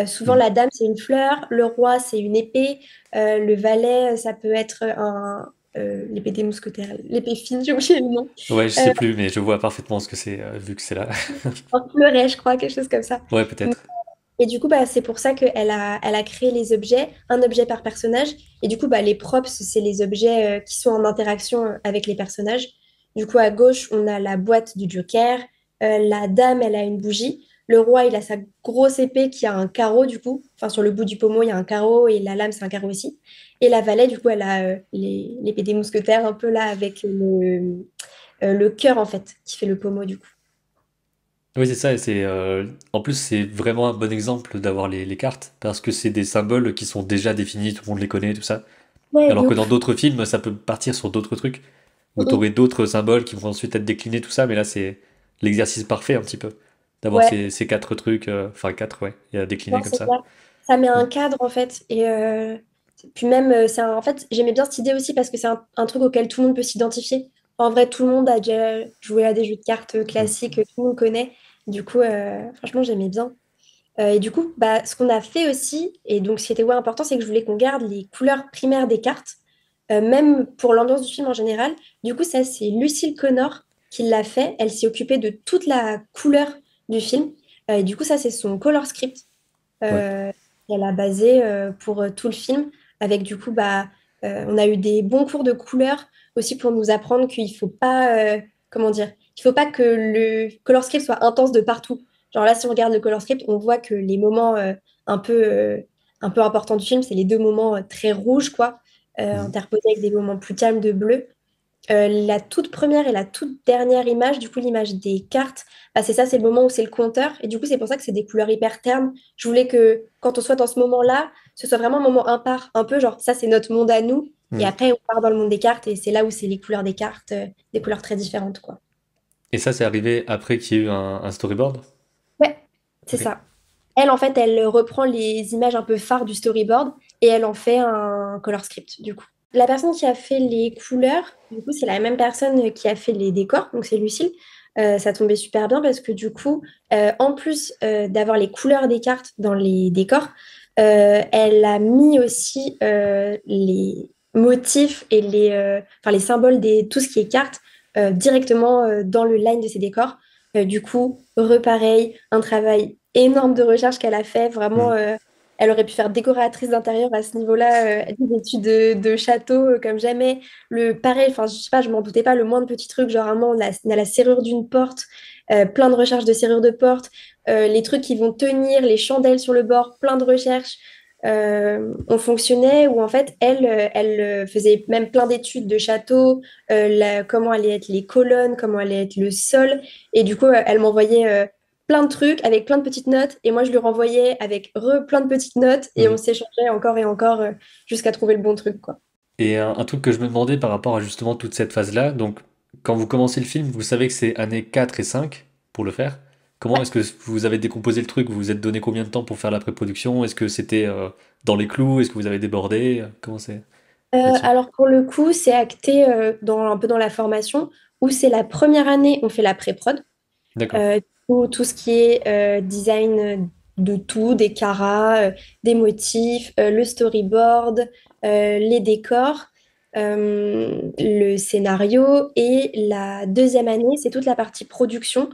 Souvent, Mm. la dame, c'est une fleur, le roi, c'est une épée, le valet, ça peut être l'épée des mousquetaires, l'épée fine, j'ai oublié le nom. Ouais, je Euh, sais plus, mais je vois parfaitement ce que c'est, vu que c'est là. un fleuret, je crois, quelque chose comme ça. Ouais, peut-être. Et du coup, bah, c'est pour ça elle a créé les objets, un objet par personnage. Et du coup, bah, les props, c'est les objets qui sont en interaction avec les personnages. Du coup, à gauche, on a la boîte du Joker. La dame, elle a une bougie. Le roi, il a sa grosse épée qui a un carreau, du coup. Enfin, sur le bout du pommeau, il y a un carreau et la lame, c'est un carreau aussi. Et la valet, du coup, elle a l'épée des mousquetaires, un peu là, avec le cœur, en fait, qui fait le pommeau, du coup. Oui, c'est ça, et en plus, c'est vraiment un bon exemple d'avoir les cartes, parce que c'est des symboles qui sont déjà définis, tout le monde les connaît, tout ça. Ouais, de Alors que dans ouf. d'autres films, ça peut partir sur d'autres trucs, où tu Mm, aurais d'autres symboles qui vont ensuite être déclinés, tout ça, mais là, c'est l'exercice parfait un petit peu, mm. d'avoir Ouais. ces quatre trucs, enfin quatre, ouais, et à décliner Non, comme c'est ça. clair. Ça met Mm. un cadre en fait. Et puis même, en fait, j'aimais bien cette idée aussi parce que c'est un truc auquel tout le monde peut s'identifier. En vrai, tout le monde a déjà joué à des jeux de cartes Mm. classiques, tout le monde connaît. Du coup, franchement, j'aimais bien. Et du coup, bah, ce qu'on a fait aussi, et donc ce qui était ouais, important, c'est que je voulais qu'on garde les couleurs primaires des cartes, même pour l'ambiance du film en général. Du coup, ça, c'est Lucille Connor qui l'a fait. Elle s'est occupée de toute la couleur du film. Et du coup, ça, c'est son color script Ouais. euh, qu'elle a basé pour tout le film. Avec du coup, bah, on a eu des bons cours de couleur aussi pour nous apprendre qu'il faut pas, comment dire, il faut pas que le color script soit intense de partout. Genre là, si on regarde le color script, on voit que les moments un peu, euh, un peu importants du film, c'est les deux moments très rouges, quoi, Mm. interposés avec des moments plus calmes de bleu. La toute première et la toute dernière image, du coup, l'image des cartes, bah, c'est ça, c'est le moment où c'est le compteur. Et du coup, c'est pour ça que c'est des couleurs hyper ternes. Je voulais que quand on soit dans ce moment-là, ce soit vraiment un moment impar, un peu genre ça, c'est notre monde à nous. Et Mm. après, on part dans le monde des cartes et c'est là où c'est les couleurs des cartes, des couleurs très différentes, quoi. Et ça, c'est arrivé après qu'il y ait eu un storyboard? Ouais, c'est Ok. ça. Elle, en fait, elle reprend les images un peu phares du storyboard et elle en fait un color script, du coup. La personne qui a fait les couleurs, du coup, c'est la même personne qui a fait les décors, donc c'est Lucille. Ça tombait super bien parce que du coup, en plus d'avoir les couleurs des cartes dans les décors, elle a mis aussi les motifs et enfin, les symboles tout ce qui est cartes directement dans le line de ses décors. Du coup, repareil, un travail énorme de recherche qu'elle a fait. Vraiment, Mm. elle aurait pu faire décoratrice d'intérieur à ce niveau-là, des études de château comme jamais. Pareil, enfin, je sais pas, je m'en doutais pas, le moindre petit truc, genre vraiment, on a la serrure d'une porte, plein de recherches de serrure de porte, les trucs qui vont tenir, les chandelles sur le bord, plein de recherches. On fonctionnait où en fait, elle faisait même plein d'études de château, comment allaient être les colonnes, comment allait être le sol. Et du coup, elle m'envoyait plein de trucs avec plein de petites notes. Et moi, je lui renvoyais avec plein de petites notes. Et on Mhm. s'échangeait encore et encore jusqu'à trouver le bon truc, quoi. Et un truc que je me demandais par rapport à justement toute cette phase-là, donc quand vous commencez le film, vous savez que c'est années 4 et 5 pour le faire. Comment est-ce que vous avez décomposé le truc? Vous vous êtes donné combien de temps pour faire la pré-production? Est-ce que c'était dans les clous? Est-ce que vous avez débordé? Comment c'est là-dessus? Alors pour le coup, c'est acté un peu dans la formation où c'est la première année, on fait la pré-prod. D'accord. Tout ce qui est design de tout, des caras, des motifs, le storyboard, les décors, le scénario. Et la deuxième année, c'est toute la partie production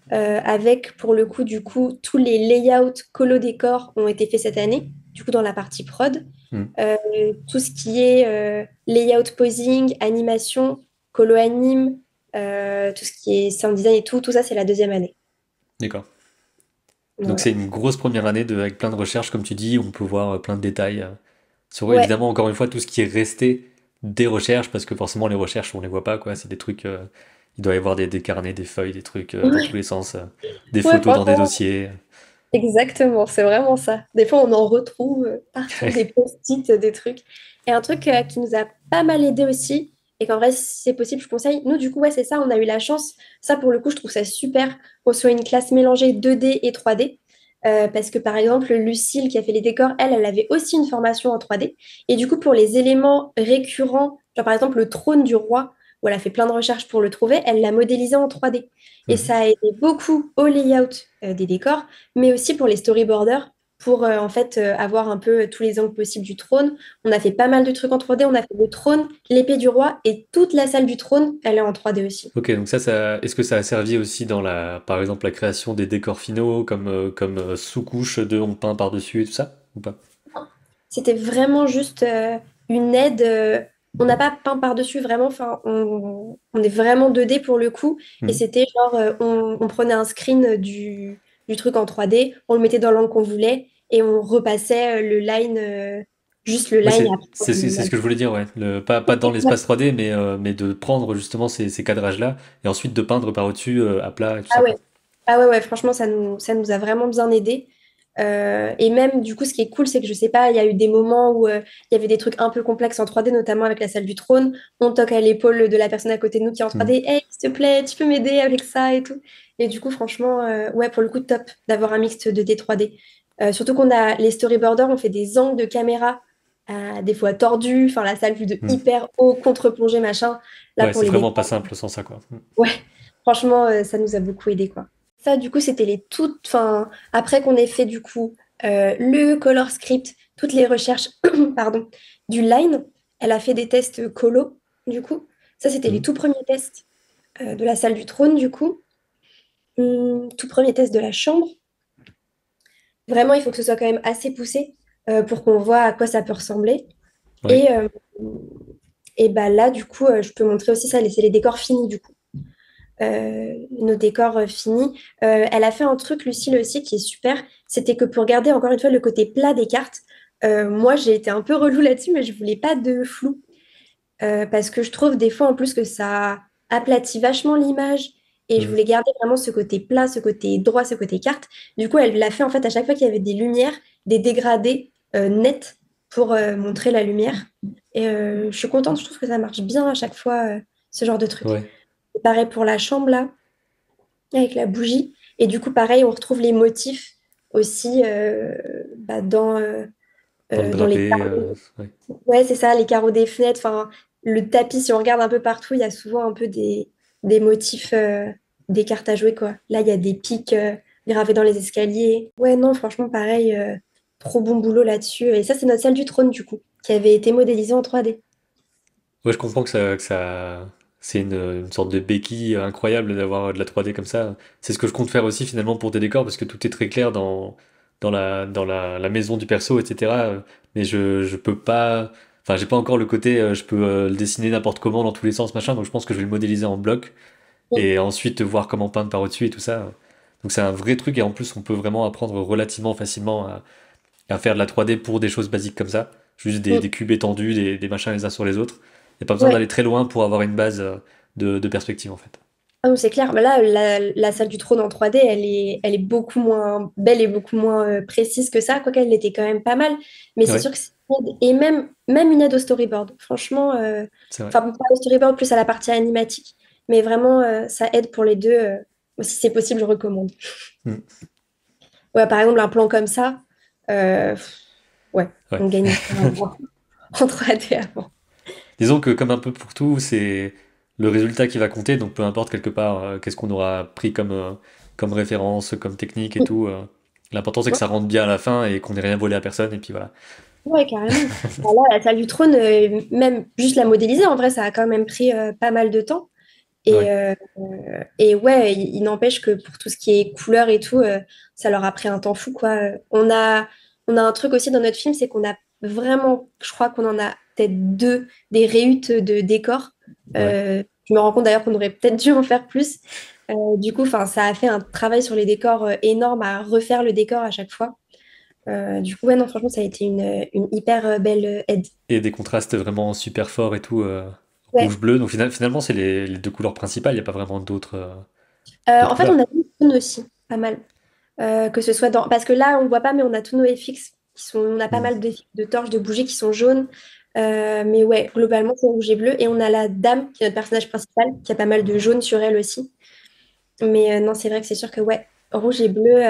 avec pour le coup, du coup, tous les layouts colo décors ont été faits cette année, du coup, dans la partie prod. Mhm. Euh, tout ce qui est layout posing, animation, colo anime, tout ce qui est sound design et tout ça, c'est la deuxième année. D'accord. Donc c'est Voilà. une grosse première année avec plein de recherches, comme tu dis, où on peut voir plein de détails sur Ouais, évidemment encore une fois tout ce qui est resté des recherches, parce que forcément les recherches on les voit pas quoi, c'est des trucs, il doit y avoir des carnets, des feuilles, des trucs dans tous ouais, les sens, des ouais, photos dans des franchement, dossiers. exactement, c'est vraiment ça. Des fois, on en retrouve partout, des post-it, des trucs. Et un truc qui nous a pas mal aidé aussi, et qu'en vrai, si c'est possible, je conseille. Nous, du coup, ouais, c'est ça, on a eu la chance. Ça, pour le coup, je trouve ça super qu'on soit une classe mélangée 2D et 3D. Parce que, par exemple, Lucille, qui a fait les décors, elle avait aussi une formation en 3D. Et du coup, pour les éléments récurrents, genre par exemple le trône du roi, où elle a fait plein de recherches pour le trouver, elle l'a modélisé en 3D. Et Mhm. ça a aidé beaucoup au layout des décors mais aussi pour les storyboarders, pour en fait avoir un peu tous les angles possibles du trône. On a fait pas mal de trucs en 3D, on a fait le trône, l'épée du roi et toute la salle du trône, elle est en 3D aussi. Ok, donc est-ce que ça a servi aussi dans par exemple la création des décors finaux comme sous-couche de on peint par-dessus et tout ça, ou pas? C'était vraiment juste une aide. On n'a pas peint par-dessus vraiment, enfin, on est vraiment 2D pour le coup. Et Mhm. c'était genre, on prenait un screen du truc en 3D, on le mettait dans l'angle qu'on voulait et on repassait le line, juste le Ouais, line et après. c'est ce que je voulais dire, ouais. Pas dans l'espace 3D, mais de prendre justement ces cadrages-là et ensuite de peindre par au-dessus à plat et tout Ah ça, quoi. ouais. Ah ouais, ouais, franchement, ça nous a vraiment bien aidé. Et même, du coup, ce qui est cool, c'est que je sais pas, il y a eu des moments où il y avait des trucs un peu complexes en 3D, notamment avec la salle du trône. On toque à l'épaule de la personne à côté de nous qui est en Mhm. 3D. Hey, s'il te plaît, tu peux m'aider avec ça et tout. Et du coup, franchement, ouais, pour le coup, top d'avoir un mixte de d 3D. Surtout qu'on a les storyboarders, on fait des angles de caméra, des fois tordus, enfin, la salle vue de Mhm. hyper haut, contre-plongée, machin. Là, Ouais, pour c'est les vraiment pas décors. simple sans ça, quoi. Mhm. Ouais, franchement, ça nous a beaucoup aidé, quoi. Ça, du coup, c'était les toutes. Enfin, après qu'on ait fait, du coup, le color script, toutes les recherches, pardon, du line, elle a fait des tests colo, du coup. Ça, c'était les Mhm. tout premiers tests de la salle du trône, du coup. Tout premier test de la chambre. Vraiment, il faut que ce soit quand même assez poussé pour qu'on voit à quoi ça peut ressembler. Oui. Et, euh, et bah là, du coup, je peux montrer aussi ça, c'est les décors finis, du coup. Nos décors finis. Elle a fait un truc, Lucille aussi, qui est super. C'était que pour garder encore une fois le côté plat des cartes, moi j'ai été un peu relou là-dessus, mais je voulais pas de flou. Parce que je trouve des fois en plus que ça aplatit vachement l'image. Et je Mhm. voulais garder vraiment ce côté plat, ce côté droit, ce côté carte. Du coup, elle l'a fait en fait à chaque fois qu'il y avait des lumières, des dégradés nets pour montrer la lumière. Et je suis contente, je trouve que ça marche bien à chaque fois, ce genre de truc. Ouais. Pareil pour la chambre là, avec la bougie. Et du coup, pareil, on retrouve les motifs aussi bah, Dans le dans les drapé, carreaux. ouais. Ouais, c'est ça, les carreaux des fenêtres. Enfin, le tapis, si on regarde un peu partout, il y a souvent un peu des motifs, des cartes à jouer, quoi. Là, il y a des pics gravés dans les escaliers. Ouais, non, franchement, pareil, trop bon boulot là-dessus. Et ça, c'est notre salle du trône, du coup, qui avait été modélisée en 3D. Ouais, je comprends c'est une sorte de béquille incroyable d'avoir de la 3D comme ça. C'est ce que je compte faire aussi finalement pour tes décors parce que tout est très clair la maison du perso, etc. Mais je peux pas. Enfin, j'ai pas encore le côté, je peux le dessiner n'importe comment dans tous les sens, machin. Donc je pense que je vais le modéliser en bloc Oui, et ensuite voir comment peindre par au-dessus et tout ça. Donc c'est un vrai truc et en plus on peut vraiment apprendre relativement facilement à faire de la 3D pour des choses basiques comme ça. Juste oui. des cubes étendus, des machins les uns sur les autres. Il n'y a pas besoin Ouais. d'aller très loin pour avoir une base de perspective en fait. Ah non, c'est clair. Bah là, la salle du trône en 3D, elle est beaucoup moins belle et beaucoup moins précise que ça, quoique elle était quand même pas mal. Mais c'est Ouais, sûr que c'est une aide. Et même une aide au storyboard. Franchement, c'est vrai. enfin, pas au storyboard, plus à la partie animatique. Mais vraiment, ça aide pour les deux. Si c'est possible, je recommande. Hmm. Ouais, par exemple, un plan comme ça, pff, ouais, Ouais. on gagne en 3D avant. Disons que comme un peu pour tout, c'est le résultat qui va compter, donc peu importe quelque part qu'est-ce qu'on aura pris comme référence, comme technique et tout. L'important c'est que ça rentre bien à la fin et qu'on n'ait rien volé à personne, et puis voilà. Ouais, carrément. Bah là, la salle du trône, même juste la modéliser, en vrai, ça a quand même pris pas mal de temps. Et, Ouais, ouais, il n'empêche que pour tout ce qui est couleur et tout, ça leur a pris un temps fou, quoi. On a un truc aussi dans notre film, c'est qu'on a vraiment, je crois qu'on en a peut-être deux des réhutes de décors. ouais. Je me rends compte d'ailleurs qu'on aurait peut-être dû en faire plus. Du coup, enfin, ça a fait un travail sur les décors énorme à refaire le décor à chaque fois. Du coup, ouais, non, franchement, ça a été une hyper belle aide. Et des contrastes vraiment super forts et tout, Ouais. rouge-bleu. Donc finalement c'est les deux couleurs principales, il n'y a pas vraiment d'autres En d'autres fait, on couleurs. a mis une aussi, pas mal. Que ce soit dans... Parce que là, on voit pas, mais on a tous nos FX qui sont... On a pas Hmm. mal de torches, de bougies qui sont jaunes. Mais ouais, globalement, c'est rouge et bleu. Et on a la dame, qui est notre personnage principal, qui a pas mal de jaune sur elle aussi. Mais non, c'est vrai que c'est sûr que ouais, rouge et bleu,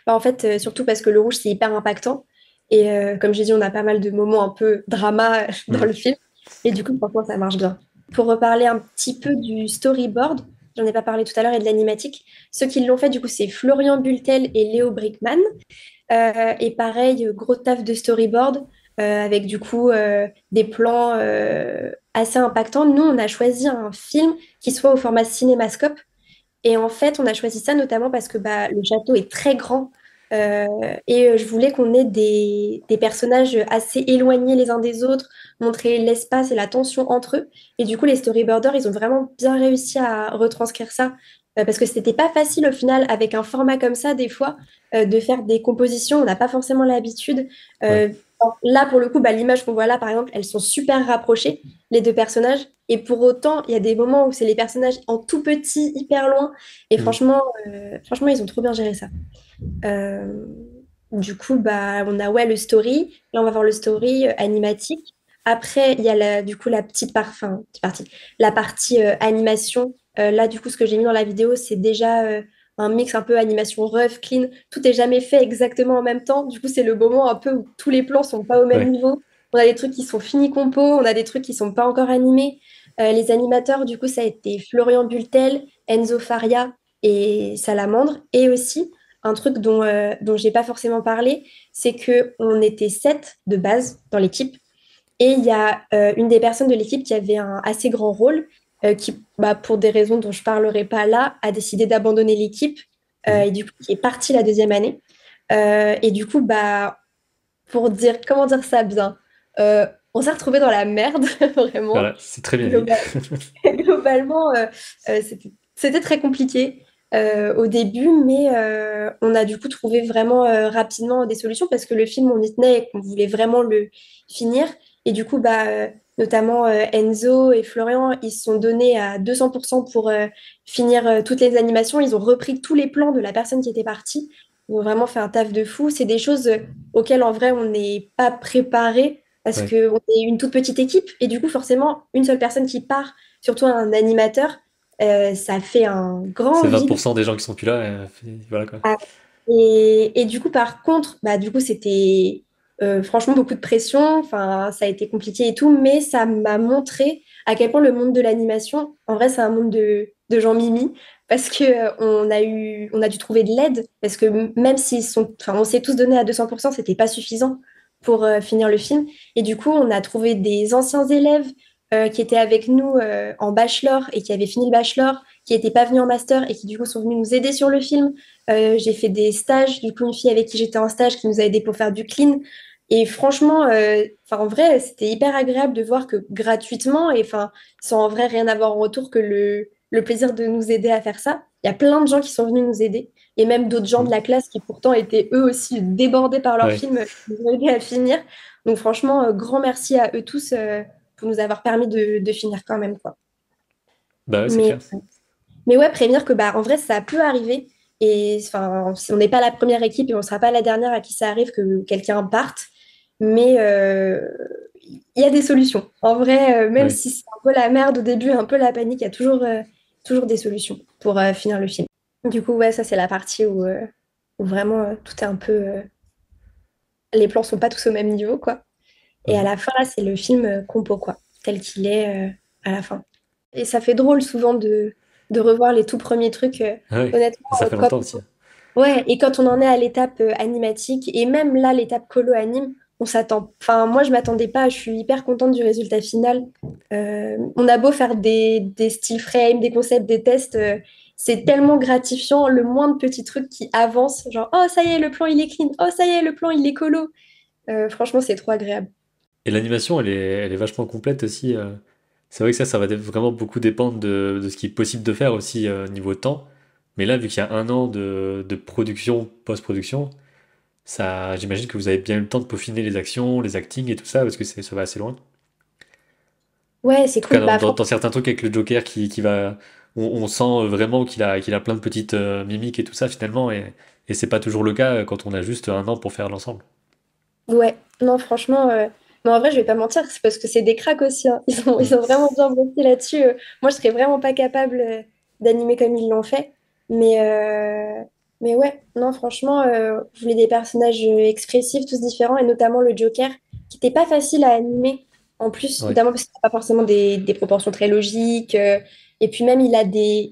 bah, en fait, surtout parce que le rouge, c'est hyper impactant. Et comme j'ai dit, on a pas mal de moments un peu drama dans Hmm. le film. Et du coup, franchement, ça marche bien. Pour reparler un petit peu du storyboard, j'en ai pas parlé tout à l'heure, et de l'animatique. Ceux qui l'ont fait, du coup, c'est Florian Bultel et Léo Brickman. Et pareil, gros taf de storyboard avec du coup des plans assez impactants. Nous, on a choisi un film qui soit au format cinémascope. Et en fait, on a choisi ça notamment parce que bah, le château est très grand. Je voulais qu'on ait des personnages assez éloignés les uns des autres, montrer l'espace et la tension entre eux. Et du coup, les storyboarders, ils ont vraiment bien réussi à retranscrire ça. Parce que c'était pas facile au final, avec un format comme ça, des fois, de faire des compositions. On n'a pas forcément l'habitude. Ouais. Là, pour le coup, bah, l'image qu'on voit là, par exemple, elles sont super rapprochées, les deux personnages. Et pour autant, il y a des moments où c'est les personnages en tout petit, hyper loin. Et Hmm. franchement, ils ont trop bien géré ça. Euh, du coup, bah, on a ouais, le story. Là, on va voir le story animatique. Après, il y a du coup enfin, petite partie, la partie animation. Là, du coup, ce que j'ai mis dans la vidéo, c'est déjà un mix un peu animation rough, clean. Tout est jamais fait exactement en même temps. Du coup, c'est le moment un peu où tous les plans sont pas au même Ouais. niveau. On a des trucs qui sont finis compo, on a des trucs qui sont pas encore animés. Les animateurs, du coup, ça a été Florian Bultel, Enzo Faria et Salamandre. Et aussi, un truc dont j'ai pas forcément parlé, c'est que on était sept de base dans l'équipe. Et il y a une des personnes de l'équipe qui avait un assez grand rôle, qui, bah, pour des raisons dont je parlerai pas là, a décidé d'abandonner l'équipe Hmm. et du coup qui est partie la deuxième année. Et du coup, bah, pour dire, comment dire ça bien, on s'est retrouvés dans la merde, vraiment. Voilà, c'est très bien dit. Global- Globalement, c'était très compliqué au début, mais on a du coup trouvé vraiment rapidement des solutions parce que le film, on y tenait et qu'on voulait vraiment le finir. Et du coup, bah, notamment Enzo et Florian, ils se sont donnés à 200% pour finir toutes les animations. Ils ont repris tous les plans de la personne qui était partie. Ils ont vraiment fait un taf de fou. C'est des choses auxquelles, en vrai, on n'est pas préparé parce Ouais. qu'on est une toute petite équipe et du coup, forcément, une seule personne qui part, surtout un animateur, ça fait un grand C'est vide. 20% des gens qui sont plus là, voilà quoi. Ah, et du coup, par contre, bah, du coup, c'était franchement beaucoup de pression. Enfin, ça a été compliqué et tout, mais ça m'a montré à quel point le monde de l'animation, en vrai, c'est un monde de gens mimi. Parce que on a dû trouver de l'aide. Parce que même s'ils sont, enfin, on s'est tous donné à 200%, c'était pas suffisant pour finir le film. Et du coup, on a trouvé des anciens élèves qui étaient avec nous en bachelor et qui avaient fini le bachelor qui n'étaient pas venus en master et qui du coup sont venus nous aider sur le film. J'ai fait des stages, du coup une fille avec qui j'étais en stage qui nous a aidé pour faire du clean. Et franchement, en vrai, c'était hyper agréable de voir que gratuitement, et enfin, sans en vrai rien avoir en retour que le plaisir de nous aider à faire ça, il y a plein de gens qui sont venus nous aider, et même d'autres gens de Mm. la classe qui pourtant étaient eux aussi débordés par leur Ouais, film, qui nous ont aidés à finir. Donc franchement, grand merci à eux tous pour nous avoir permis de finir quand même, quoi. bah ouais, c'est Mais, clair. mais ouais, prévenir que bah, en vrai, ça peut arriver. Et enfin, on n'est pas la première équipe et on ne sera pas la dernière à qui ça arrive que quelqu'un parte. Mais il y a des solutions. En vrai, même Ouais. si c'est un peu la merde au début, un peu la panique, il y a toujours des solutions pour finir le film. Du coup, ouais, ça, c'est la partie où vraiment tout est un peu. Les plans sont pas tous au même niveau, quoi. Et à Mhm. la fin, là, c'est le film compo, quoi, tel qu'il est à la fin. Et ça fait drôle souvent de revoir les tout premiers trucs. Ouais, Honnêtement, ça fait quand longtemps aussi. ouais, et quand on en est à l'étape animatique, et même là, l'étape colo-anime, on s'attend. Enfin, moi, je m'attendais pas, je suis hyper contente du résultat final. On a beau faire des still frames, des concepts, des tests, c'est tellement gratifiant, le moindre petit truc qui avance, genre, oh, ça y est, le plan, il est clean, oh, ça y est, le plan, il est colo. Franchement, c'est trop agréable. Et l'animation, elle est vachement complète aussi. C'est vrai que ça va vraiment beaucoup dépendre de ce qui est possible de faire aussi niveau temps. Mais là, vu qu'il y a un an de production, post-production, ça, j'imagine que vous avez bien eu le temps de peaufiner les actions, les actings et tout ça, parce que ça va assez loin. En Ouais, c'est tout cas, cool. Bah, dans certains trucs avec le Joker qui va, on sent vraiment qu'il a plein de petites mimiques et tout ça finalement, et c'est pas toujours le cas quand on a juste un an pour faire l'ensemble. ouais, non, franchement, mais en vrai, je vais pas mentir, c'est parce que c'est des cracks aussi, hein. Mm. Ils ont vraiment bien bossé là-dessus. Moi, je serais vraiment pas capable d'animer comme ils l'ont fait. Mais, euh, mais ouais, non, franchement, je voulais des personnages expressifs, tous différents, et notamment le Joker, qui était pas facile à animer. En plus, Ouais. notamment parce qu'il n'a pas forcément des proportions très logiques. Et puis même, il a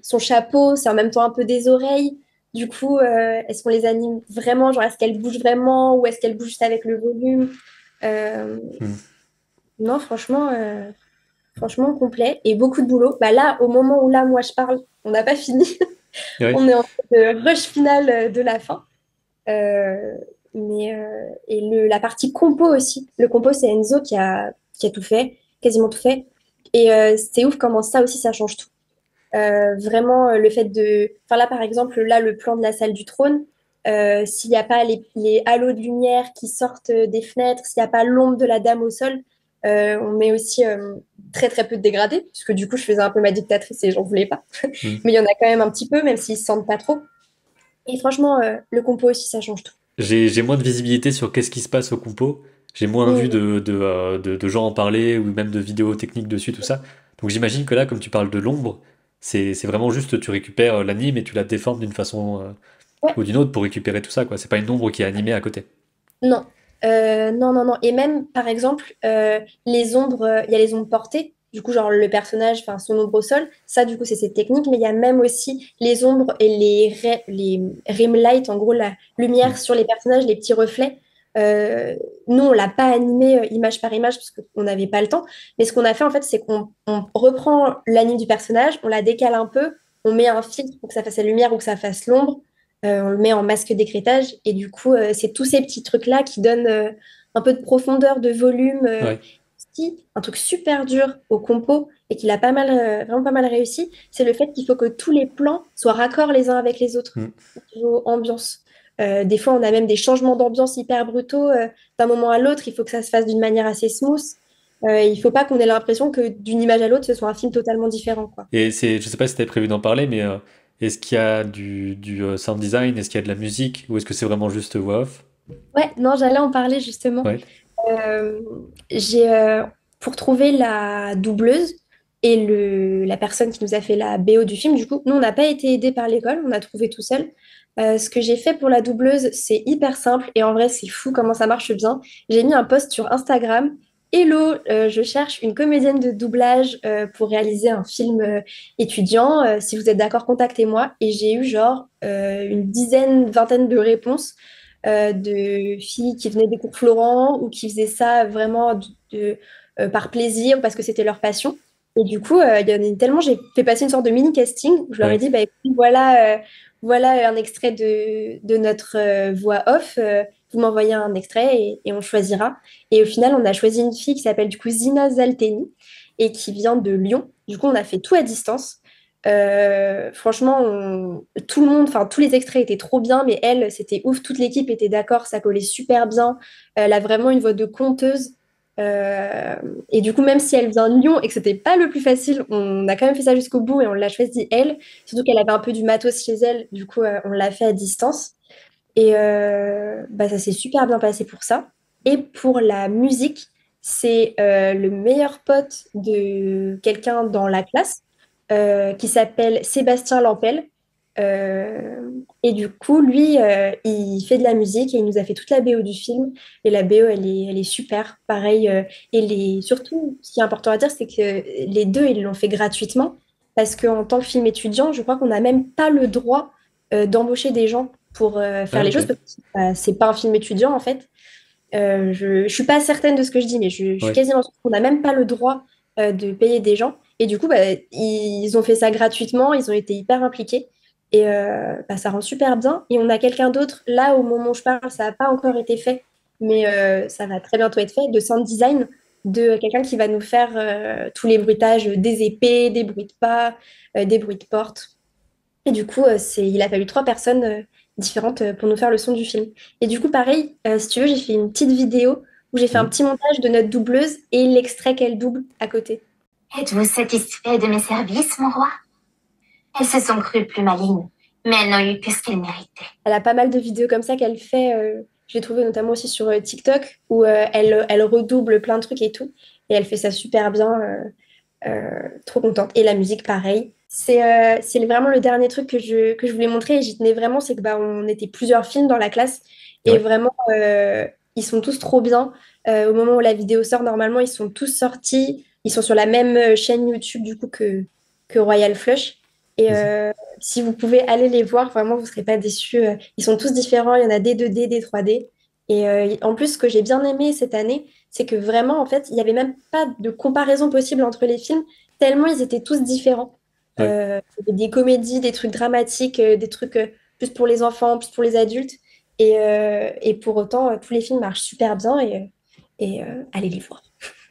son chapeau, c'est en même temps un peu des oreilles. Du coup, est-ce qu'on les anime vraiment? Genre, est-ce qu'elles bougent vraiment ou est-ce qu'elles bougent juste avec le volume? Euh, Mm. non, franchement, complet et beaucoup de boulot. Bah là, au moment où là, moi, je parle, on n'a pas fini. Ouais. On est en rush finale de la fin. Euh, et la partie compo aussi. Le compo, c'est Enzo qui a tout fait, quasiment tout fait. Et c'est ouf comment ça aussi, ça change tout. Vraiment, le fait de... Enfin là, par exemple, là, le plan de la salle du trône, s'il n'y a pas les halos de lumière qui sortent des fenêtres, s'il n'y a pas l'ombre de la dame au sol, on met aussi très très peu de dégradés, puisque du coup, je faisais un peu ma dictatrice et j'en voulais pas. Mm. Mais il y en a quand même un petit peu, même s'ils se sentent pas trop. Et franchement, le compo aussi, ça change tout. J'ai moins de visibilité sur qu'est-ce qui se passe au compo. J'ai moins vu Mm. de gens en parler ou même de vidéos techniques dessus, tout ça. Donc j'imagine que là, comme tu parles de l'ombre, c'est vraiment juste tu récupères l'anime et tu la déformes d'une façon Ouais, ou d'une autre pour récupérer tout ça, quoi. C'est pas une ombre qui est animée à côté. non. Non, non, non. Et même, par exemple, les ombres, il y a les ombres portées. Du coup, genre le personnage, enfin son ombre au sol, ça, du coup, c'est cette technique. Mais il y a même aussi les ombres et les rim light, en gros, la lumière Mm. sur les personnages, les petits reflets. Nous, on l'a pas animé image par image parce qu'on n'avait pas le temps. Mais ce qu'on a fait, en fait, c'est qu'on reprend l'anime du personnage, on la décale un peu, on met un filtre pour que ça fasse la lumière ou que ça fasse l'ombre. On le met en masque d'écrêtage et du coup, c'est tous ces petits trucs-là qui donnent un peu de profondeur, de volume, Ouais. aussi. Un truc super dur au compo et qu'il a vraiment pas mal réussi, c'est le fait qu'il faut que tous les plans soient raccords les uns avec les autres Mm. au niveau ambiance. Des fois, on a même des changements d'ambiance hyper brutaux d'un moment à l'autre. Il faut que ça se fasse d'une manière assez smooth. Il faut pas qu'on ait l'impression que d'une image à l'autre, ce soit un film totalement différent, quoi. Et je sais pas si t'avais prévu d'en parler, mais est-ce qu'il y a du sound design, est-ce qu'il y a de la musique, ou est-ce que c'est vraiment juste voix off? Ouais, non, j'allais en parler justement. Ouais. Euh, j'ai pour trouver la doubleuse et la personne qui nous a fait la BO du film, du coup, nous, on n'a pas été aidés par l'école, on a trouvé tout seul. Ce que j'ai fait pour la doubleuse, c'est hyper simple et en vrai, c'est fou comment ça marche bien. J'ai mis un post sur Instagram. Hello, je cherche une comédienne de doublage pour réaliser un film étudiant. Si vous êtes d'accord, contactez-moi. Et j'ai eu genre une dizaine, vingtaine de réponses de filles qui venaient des cours Florent ou qui faisaient ça vraiment par plaisir ou parce que c'était leur passion. Et du coup, il y en a tellement, j'ai fait passer une sorte de mini casting où je leur ai Ouais. dit, bah, écoute, voilà un extrait de notre voix off. Vous m'envoyez un extrait et on choisira. Et au final, on a choisi une fille qui s'appelle du coup Zina Zalteni et qui vient de Lyon. Du coup, on a fait tout à distance. Franchement, tout le monde, enfin tous les extraits étaient trop bien, mais elle, c'était ouf. Toute l'équipe était d'accord, ça collait super bien. Elle a vraiment une voix de conteuse. Euh, et du coup, même si elle vient de Lyon et que c'était pas le plus facile, on a quand même fait ça jusqu'au bout et on l'a choisi elle. Surtout qu'elle avait un peu du matos chez elle, du coup, on l'a fait à distance. Et bah, ça s'est super bien passé pour ça. Et pour la musique, c'est le meilleur pote de quelqu'un dans la classe qui s'appelle Sébastien Lampel. Et du coup, lui, il fait de la musique et il nous a fait toute la BO du film. Et la BO, elle est super. Pareil. Surtout, ce qui est important à dire, c'est que les deux, ils l'ont fait gratuitement. Parce qu'en tant que film étudiant, je crois qu'on n'a même pas le droit d'embaucher des gens pour Ah, faire les ok. choses. Parce que c'est pas un film étudiant, en fait. Je suis pas certaine de ce que je dis, mais je suis Ouais. quasiment sûre qu'on n'a même pas le droit de payer des gens. Et du coup, bah, ils ont fait ça gratuitement, ils ont été hyper impliqués. Et bah, ça rend super bien. Et on a quelqu'un d'autre, là, au moment où je parle, ça n'a pas encore été fait, mais ça va très bientôt être fait, de sound design, de quelqu'un qui va nous faire tous les bruitages des épées, des bruits de pas, des bruits de porte. Et du coup, il a fallu trois personnes différentes pour nous faire le son du film. Et du coup, pareil, si tu veux, j'ai fait une petite vidéo où j'ai fait un Hmm. petit montage de notre doubleuse et l'extrait qu'elle double à côté. Êtes-vous satisfait de mes services, mon roi? Elles se sont crues plus malignes, mais elles n'ont eu que ce qu'elles méritaient. Elle a pas mal de vidéos comme ça qu'elle fait. Je l'ai trouvé notamment aussi sur TikTok où elle redouble plein de trucs et tout. Et elle fait ça super bien. Trop contente. Et la musique, pareil. C'est vraiment le dernier truc que je voulais montrer et j'y tenais vraiment, c'est que bah, on était plusieurs films dans la classe et Ouais. vraiment, ils sont tous trop bien. Au moment où la vidéo sort, normalement, ils sont tous sortis. Ils sont sur la même chaîne YouTube du coup que Royal Flush. Et Mhm. si vous pouvez aller les voir, vraiment, vous ne serez pas déçus. Ils sont tous différents. Il y en a des 2D, des 3D. Et en plus, ce que j'ai bien aimé cette année, c'est que vraiment, en fait, il n'y avait même pas de comparaison possible entre les films, tellement ils étaient tous différents. Ouais. Il y avait des comédies, des trucs dramatiques, des trucs plus pour les enfants, plus pour les adultes. Et pour autant, tous les films marchent super bien et allez les voir.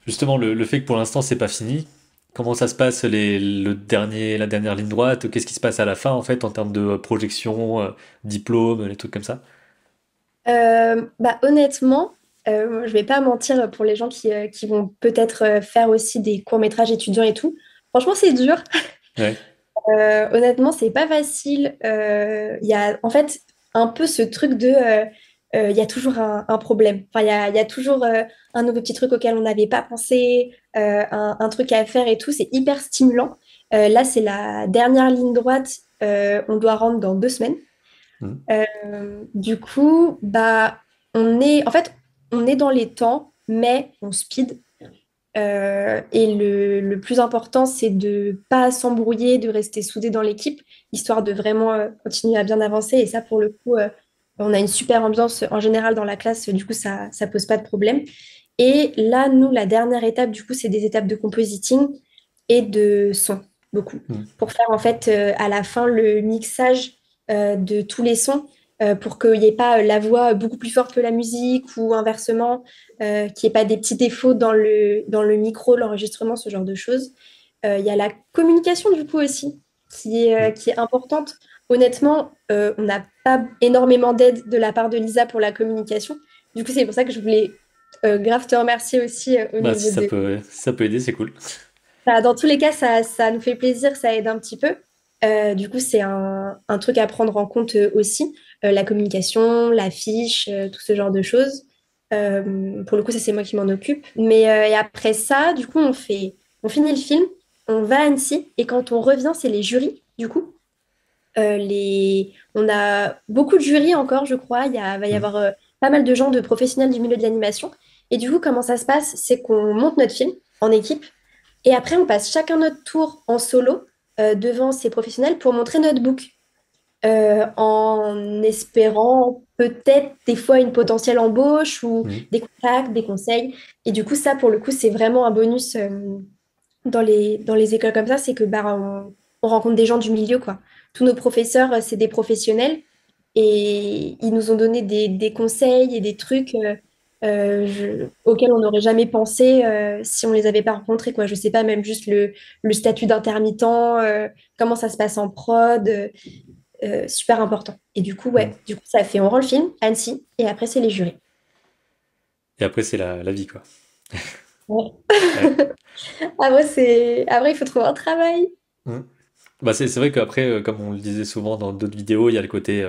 Justement, le fait que pour l'instant c'est pas fini, comment ça se passe la dernière ligne droite, qu'est-ce qui se passe à la fin en fait en termes de projection, diplôme, les trucs comme ça? Bah, honnêtement, je vais pas mentir pour les gens qui vont peut-être faire aussi des courts-métrages étudiants et tout. Franchement, c'est dur. Ouais. Honnêtement, c'est pas facile. Il y a en fait un peu ce truc il y a toujours un problème. Enfin, il y a toujours un nouveau petit truc auquel on n'avait pas pensé, un truc à faire et tout. C'est hyper stimulant. Là, c'est la dernière ligne droite. On doit rendre dans 2 semaines. Mhm. Du coup, bah, en fait, on est dans les temps, mais on speed. Et le plus important, c'est de pas s'embrouiller, de rester soudé dans l'équipe, histoire de vraiment continuer à bien avancer. Et ça, pour le coup, on a une super ambiance en général dans la classe, du coup, ça pose pas de problème. Et là, nous, la dernière étape, du coup, c'est des étapes de compositing et de son, beaucoup, Mhm. pour faire en fait à la fin le mixage de tous les sons. Pour qu'il n'y ait pas la voix beaucoup plus forte que la musique ou inversement, qu'il n'y ait pas des petits défauts dans le micro, l'enregistrement, ce genre de choses. Il y a la communication du coup aussi, Ouais. qui est importante. Honnêtement, on n'a pas énormément d'aide de la part de Lisa pour la communication. Du coup, c'est pour ça que je voulais grave te remercier aussi au Bah si niveau ça de... peut, si ça peut aider, c'est cool. Bah, dans tous les cas, ça nous fait plaisir, ça aide un petit peu. Du coup, c'est un truc à prendre en compte aussi, la communication, l'affiche, tout ce genre de choses. Pour le coup, ça, c'est moi qui m'en occupe. Mais et après ça, du coup, on finit le film, on va à Annecy, et quand on revient, c'est les jurys, du coup. On a beaucoup de jurys encore, je crois. Va y Mhm. avoir pas mal de gens, de professionnels du milieu de l'animation. Et du coup, comment ça se passe? C'est qu'on monte notre film en équipe et après, on passe chacun notre tour en solo devant ces professionnels pour montrer notre book en espérant peut-être des fois une potentielle embauche ou Mhm. des contacts, des conseils. Et du coup, ça, pour le coup, c'est vraiment un bonus dans les écoles comme ça, c'est que bah, on rencontre des gens du milieu, quoi. Tous nos professeurs, c'est des professionnels et ils nous ont donné des conseils et des trucs auxquels on n'aurait jamais pensé si on les avait pas rencontrés, quoi. Je sais pas, même juste le statut d'intermittent, comment ça se passe en prod, super important. Et du coup, Mm. ouais, du coup, ça fait on rend le film, Annecy, et après, c'est les jurys. Et après, c'est la vie, quoi. Ouais. Ouais. Après, il faut trouver un travail. Mm. Bah, c'est vrai qu'après, comme on le disait souvent dans d'autres vidéos, il y a le côté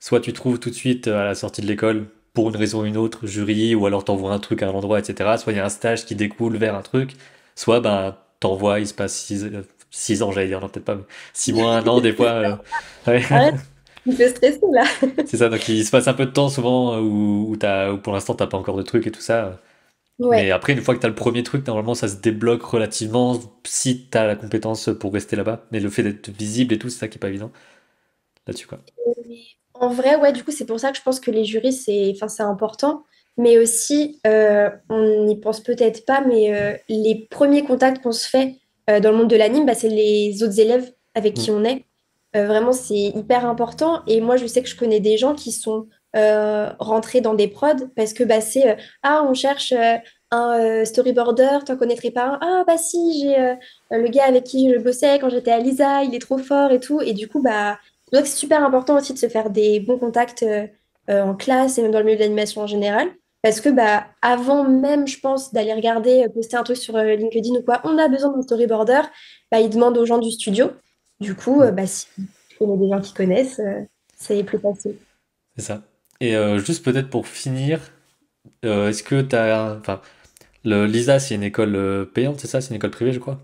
soit tu trouves tout de suite à la sortie de l'école, pour une raison ou une autre, jury, ou alors t'envoies un truc à un endroit, etc. Soit il y a un stage qui découle vers un truc, soit ben t'envoies, il se passe 6 ans, j'allais dire, non, peut-être pas, mais 6 mois, un an, des fois. Ouais. Arrête, il me fait stresser là. C'est ça, donc il se passe un peu de temps souvent où pour l'instant t'as pas encore de truc et tout ça. Mais Ouais. après, une fois que t'as le premier truc, normalement ça se débloque relativement si t'as la compétence pour rester là-bas. Mais le fait d'être visible et tout, c'est ça qui est pas évident là-dessus, quoi. En vrai, ouais, du coup, c'est pour ça que je pense que les jurys, enfin, c'est important. Mais aussi, on n'y pense peut-être pas, mais les premiers contacts qu'on se fait dans le monde de l'anime, bah, c'est les autres élèves avec qui Mm. on est. Vraiment, c'est hyper important. Et moi, je sais que je connais des gens qui sont rentrés dans des prods parce que bah, c'est ah, on cherche un storyboarder, t'en connaîtrais pas un? Ah, bah si, j'ai le gars avec qui je bossais quand j'étais à Lisa, il est trop fort et tout. Et du coup, bah. Donc, c'est super important aussi de se faire des bons contacts en classe et même dans le milieu de l'animation en général. Parce que bah, avant même, je pense, d'aller regarder, poster un truc sur LinkedIn ou quoi, on a besoin d'un storyboarder. Bah, ils demandent aux gens du studio. Du coup, Mm. bah, si tu connais des gens qui connaissent, c'est plus facile. C'est ça. Et juste peut-être pour finir, est-ce que t'as, enfin, le Lisa, c'est une école payante, c'est ça? C'est une école privée, je crois.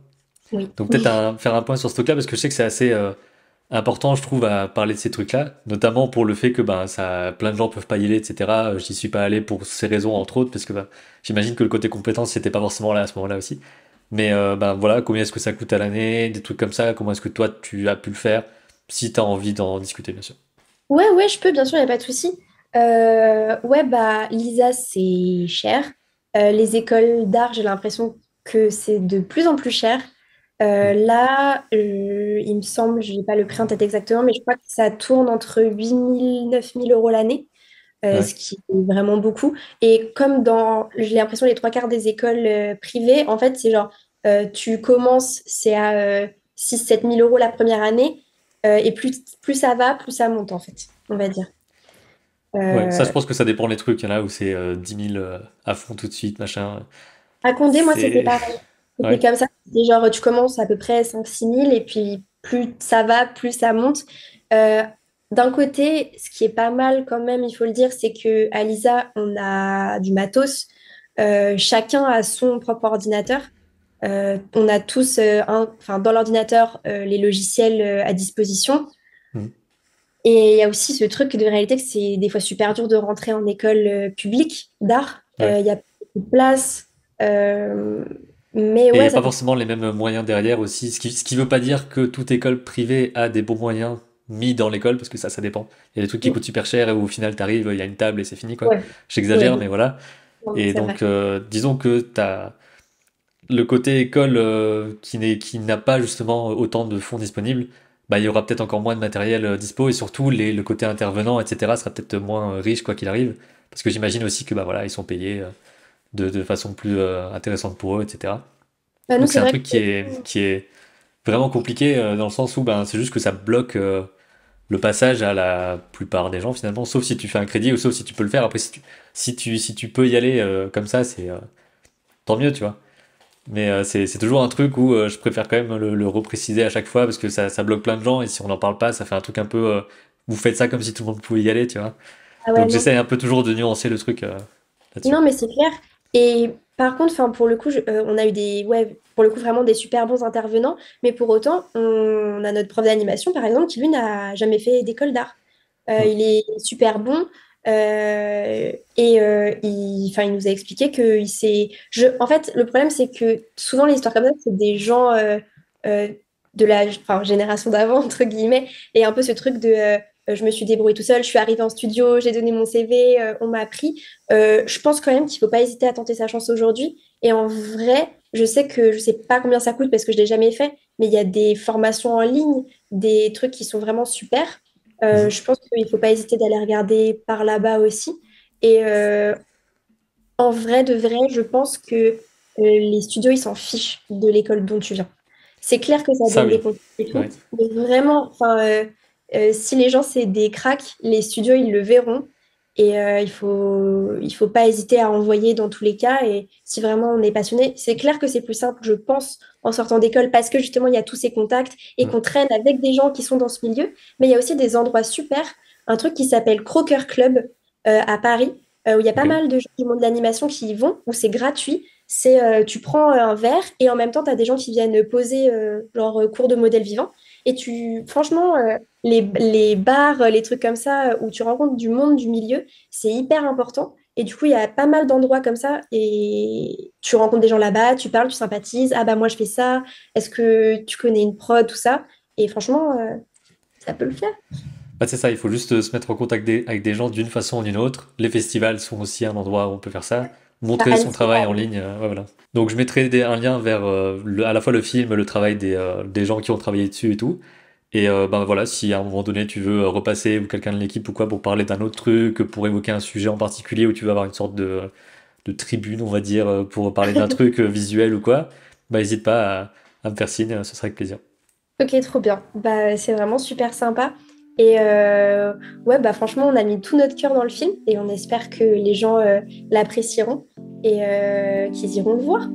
Oui. Donc peut-être faire un point sur ce truc-là parce que je sais que c'est assez important, je trouve, à parler de ces trucs-là, notamment pour le fait que ben ça, plein de gens peuvent pas y aller, etc. J'y suis pas allé pour ces raisons entre autres parce que ben, j'imagine que le côté compétence c'était pas forcément là à ce moment-là aussi. Mais ben voilà, combien est-ce que ça coûte à l'année, des trucs comme ça, comment est-ce que toi tu as pu le faire, si tu as envie d'en discuter bien sûr. Ouais, ouais, je peux, bien sûr, il n'y a pas de souci. Ouais, bah, Lisa, c'est cher. Les écoles d'art, j'ai l'impression que c'est de plus en plus cher. Mm. Là, il me semble, je n'ai pas le prix en tête exactement, mais je crois que ça tourne entre 8 000 9 000 euros l'année, Ouais, ce qui est vraiment beaucoup. Et comme j'ai l'impression, les trois quarts des écoles privées, en fait, c'est genre, tu commences, c'est à 6 000 7 000 euros la première année, et plus ça va, plus ça monte, en fait, on va dire. ouais, ça je Euh, pense que ça dépend des trucs, il y en a où c'est 10 000 à fond tout de suite, machin. à Condé, moi, c'était C'est... pareil. C'était Ouais, comme ça. C'était genre, tu commences à peu près 5 6 000 et puis plus ça va, plus ça monte. Euh, D'un côté, ce qui est pas mal quand même, il faut le dire, c'est que à Lisa, on a du matos. Chacun a son propre ordinateur. On a tous, enfin, dans l'ordinateur, les logiciels à disposition. mm, Et il y a aussi ce truc de réalité que c'est des fois super dur de rentrer en école publique d'art. ouais. Il y a pas beaucoup de place. Euh, mais Et il n'y ouais, a pas ça fait. forcément les mêmes moyens derrière aussi, ce qui veut pas dire que toute école privée a des bons moyens mis dans l'école, parce que ça dépend. Il y a des trucs qui coûtent super cher et où au final t'arrives, il y a une table et c'est fini, quoi. Ouais, ouais, J'exagère, mais voilà. non, mais Et c'est vrai. donc, disons que t'as le côté école qui n'a pas justement autant de fonds disponibles, bah, il y aura peut-être encore moins de matériel dispo et surtout le côté intervenant, etc. sera peut-être moins riche quoi qu'il arrive. Parce que j'imagine aussi que bah voilà, ils sont payés de façon plus intéressante pour eux, etc. Bah, nous, Donc c'est c'est un vrai truc que qui est vraiment compliqué dans le sens où ben, c'est juste que ça bloque le passage à la plupart des gens finalement, sauf si tu fais un crédit ou sauf si tu peux le faire. Après, si tu peux y aller comme ça, c'est tant mieux, tu vois. Mais c'est toujours un truc où je préfère quand même le repréciser à chaque fois parce que ça bloque plein de gens et si on n'en parle pas, ça fait un truc un peu. Vous faites ça comme si tout le monde pouvait y aller, tu vois. ah ouais, Donc non. j'essaie un peu toujours de nuancer le truc là-dessus. Non, mais c'est clair. Et par contre, enfin, pour le coup, on a eu ouais, pour le coup, vraiment des super bons intervenants. Mais pour autant, on a notre prof d'animation, par exemple, qui lui n'a jamais fait d'école d'art. Hmm. Il est super bon. Et enfin, il nous a expliqué que en fait, le problème, c'est que souvent, les histoires comme ça, c'est des gens euh, de la enfin, génération d'avant, entre guillemets, et un peu ce truc de je me suis débrouillée tout seul, je suis arrivée en studio, j'ai donné mon CV, on m'a appris. Je pense quand même qu'il ne faut pas hésiter à tenter sa chance aujourd'hui. Et en vrai, Je sais que je sais pas combien ça coûte parce que je l'ai jamais fait, mais il y a des formations en ligne, des trucs qui sont vraiment super. Mhm. Je pense qu'il faut pas hésiter d'aller regarder par là-bas aussi. Et en vrai, de vrai, je pense que les studios, ils s'en fichent de l'école dont tu viens. C'est clair que ça Ça donne des oui, contacts et tout, ouais. mais vraiment, enfin, si les gens, c'est des cracks, les studios, ils le verront. Et il faut pas hésiter à envoyer dans tous les cas. Et si vraiment on est passionné, c'est clair que c'est plus simple, je pense, en sortant d'école, parce que justement, il y a tous ces contacts et Mm. qu'on traîne avec des gens qui sont dans ce milieu. Mais il y a aussi des endroits super. Un truc qui s'appelle Crocker Club à Paris où il y a pas Ok. mal de gens du monde de l'animation qui y vont, où c'est gratuit. Tu prends un verre et en même temps, tu as des gens qui viennent poser cours de modèle vivant. Et franchement, les bars, les trucs comme ça, où tu rencontres du monde du milieu, c'est hyper important. Et du coup, il y a pas mal d'endroits comme ça et tu rencontres des gens là-bas, tu parles, tu sympathises. Ah bah moi, je fais ça. Est-ce que tu connais une prod, tout ça? Et franchement, ça peut le faire. Bah, c'est ça, il faut juste se mettre en contact avec des gens d'une façon ou d'une autre. Les festivals sont aussi un endroit où on peut faire ça. Ça, Montrer son Annecy, travail en ligne, ouais, voilà. Donc je mettrai un lien vers à la fois le film, le travail des gens qui ont travaillé dessus et tout. Et ben voilà, si à un moment donné tu veux repasser ou quelqu'un de l'équipe ou quoi pour parler d'un autre truc, pour évoquer un sujet en particulier où tu veux avoir une sorte de tribune, on va dire, pour parler d'un truc visuel ou quoi, bah n'hésite pas à me faire signe, ce sera avec plaisir. Ok, trop bien. Bah, c'est vraiment super sympa. Et ouais, bah franchement, on a mis tout notre cœur dans le film et on espère que les gens l'apprécieront et qu'ils iront le voir.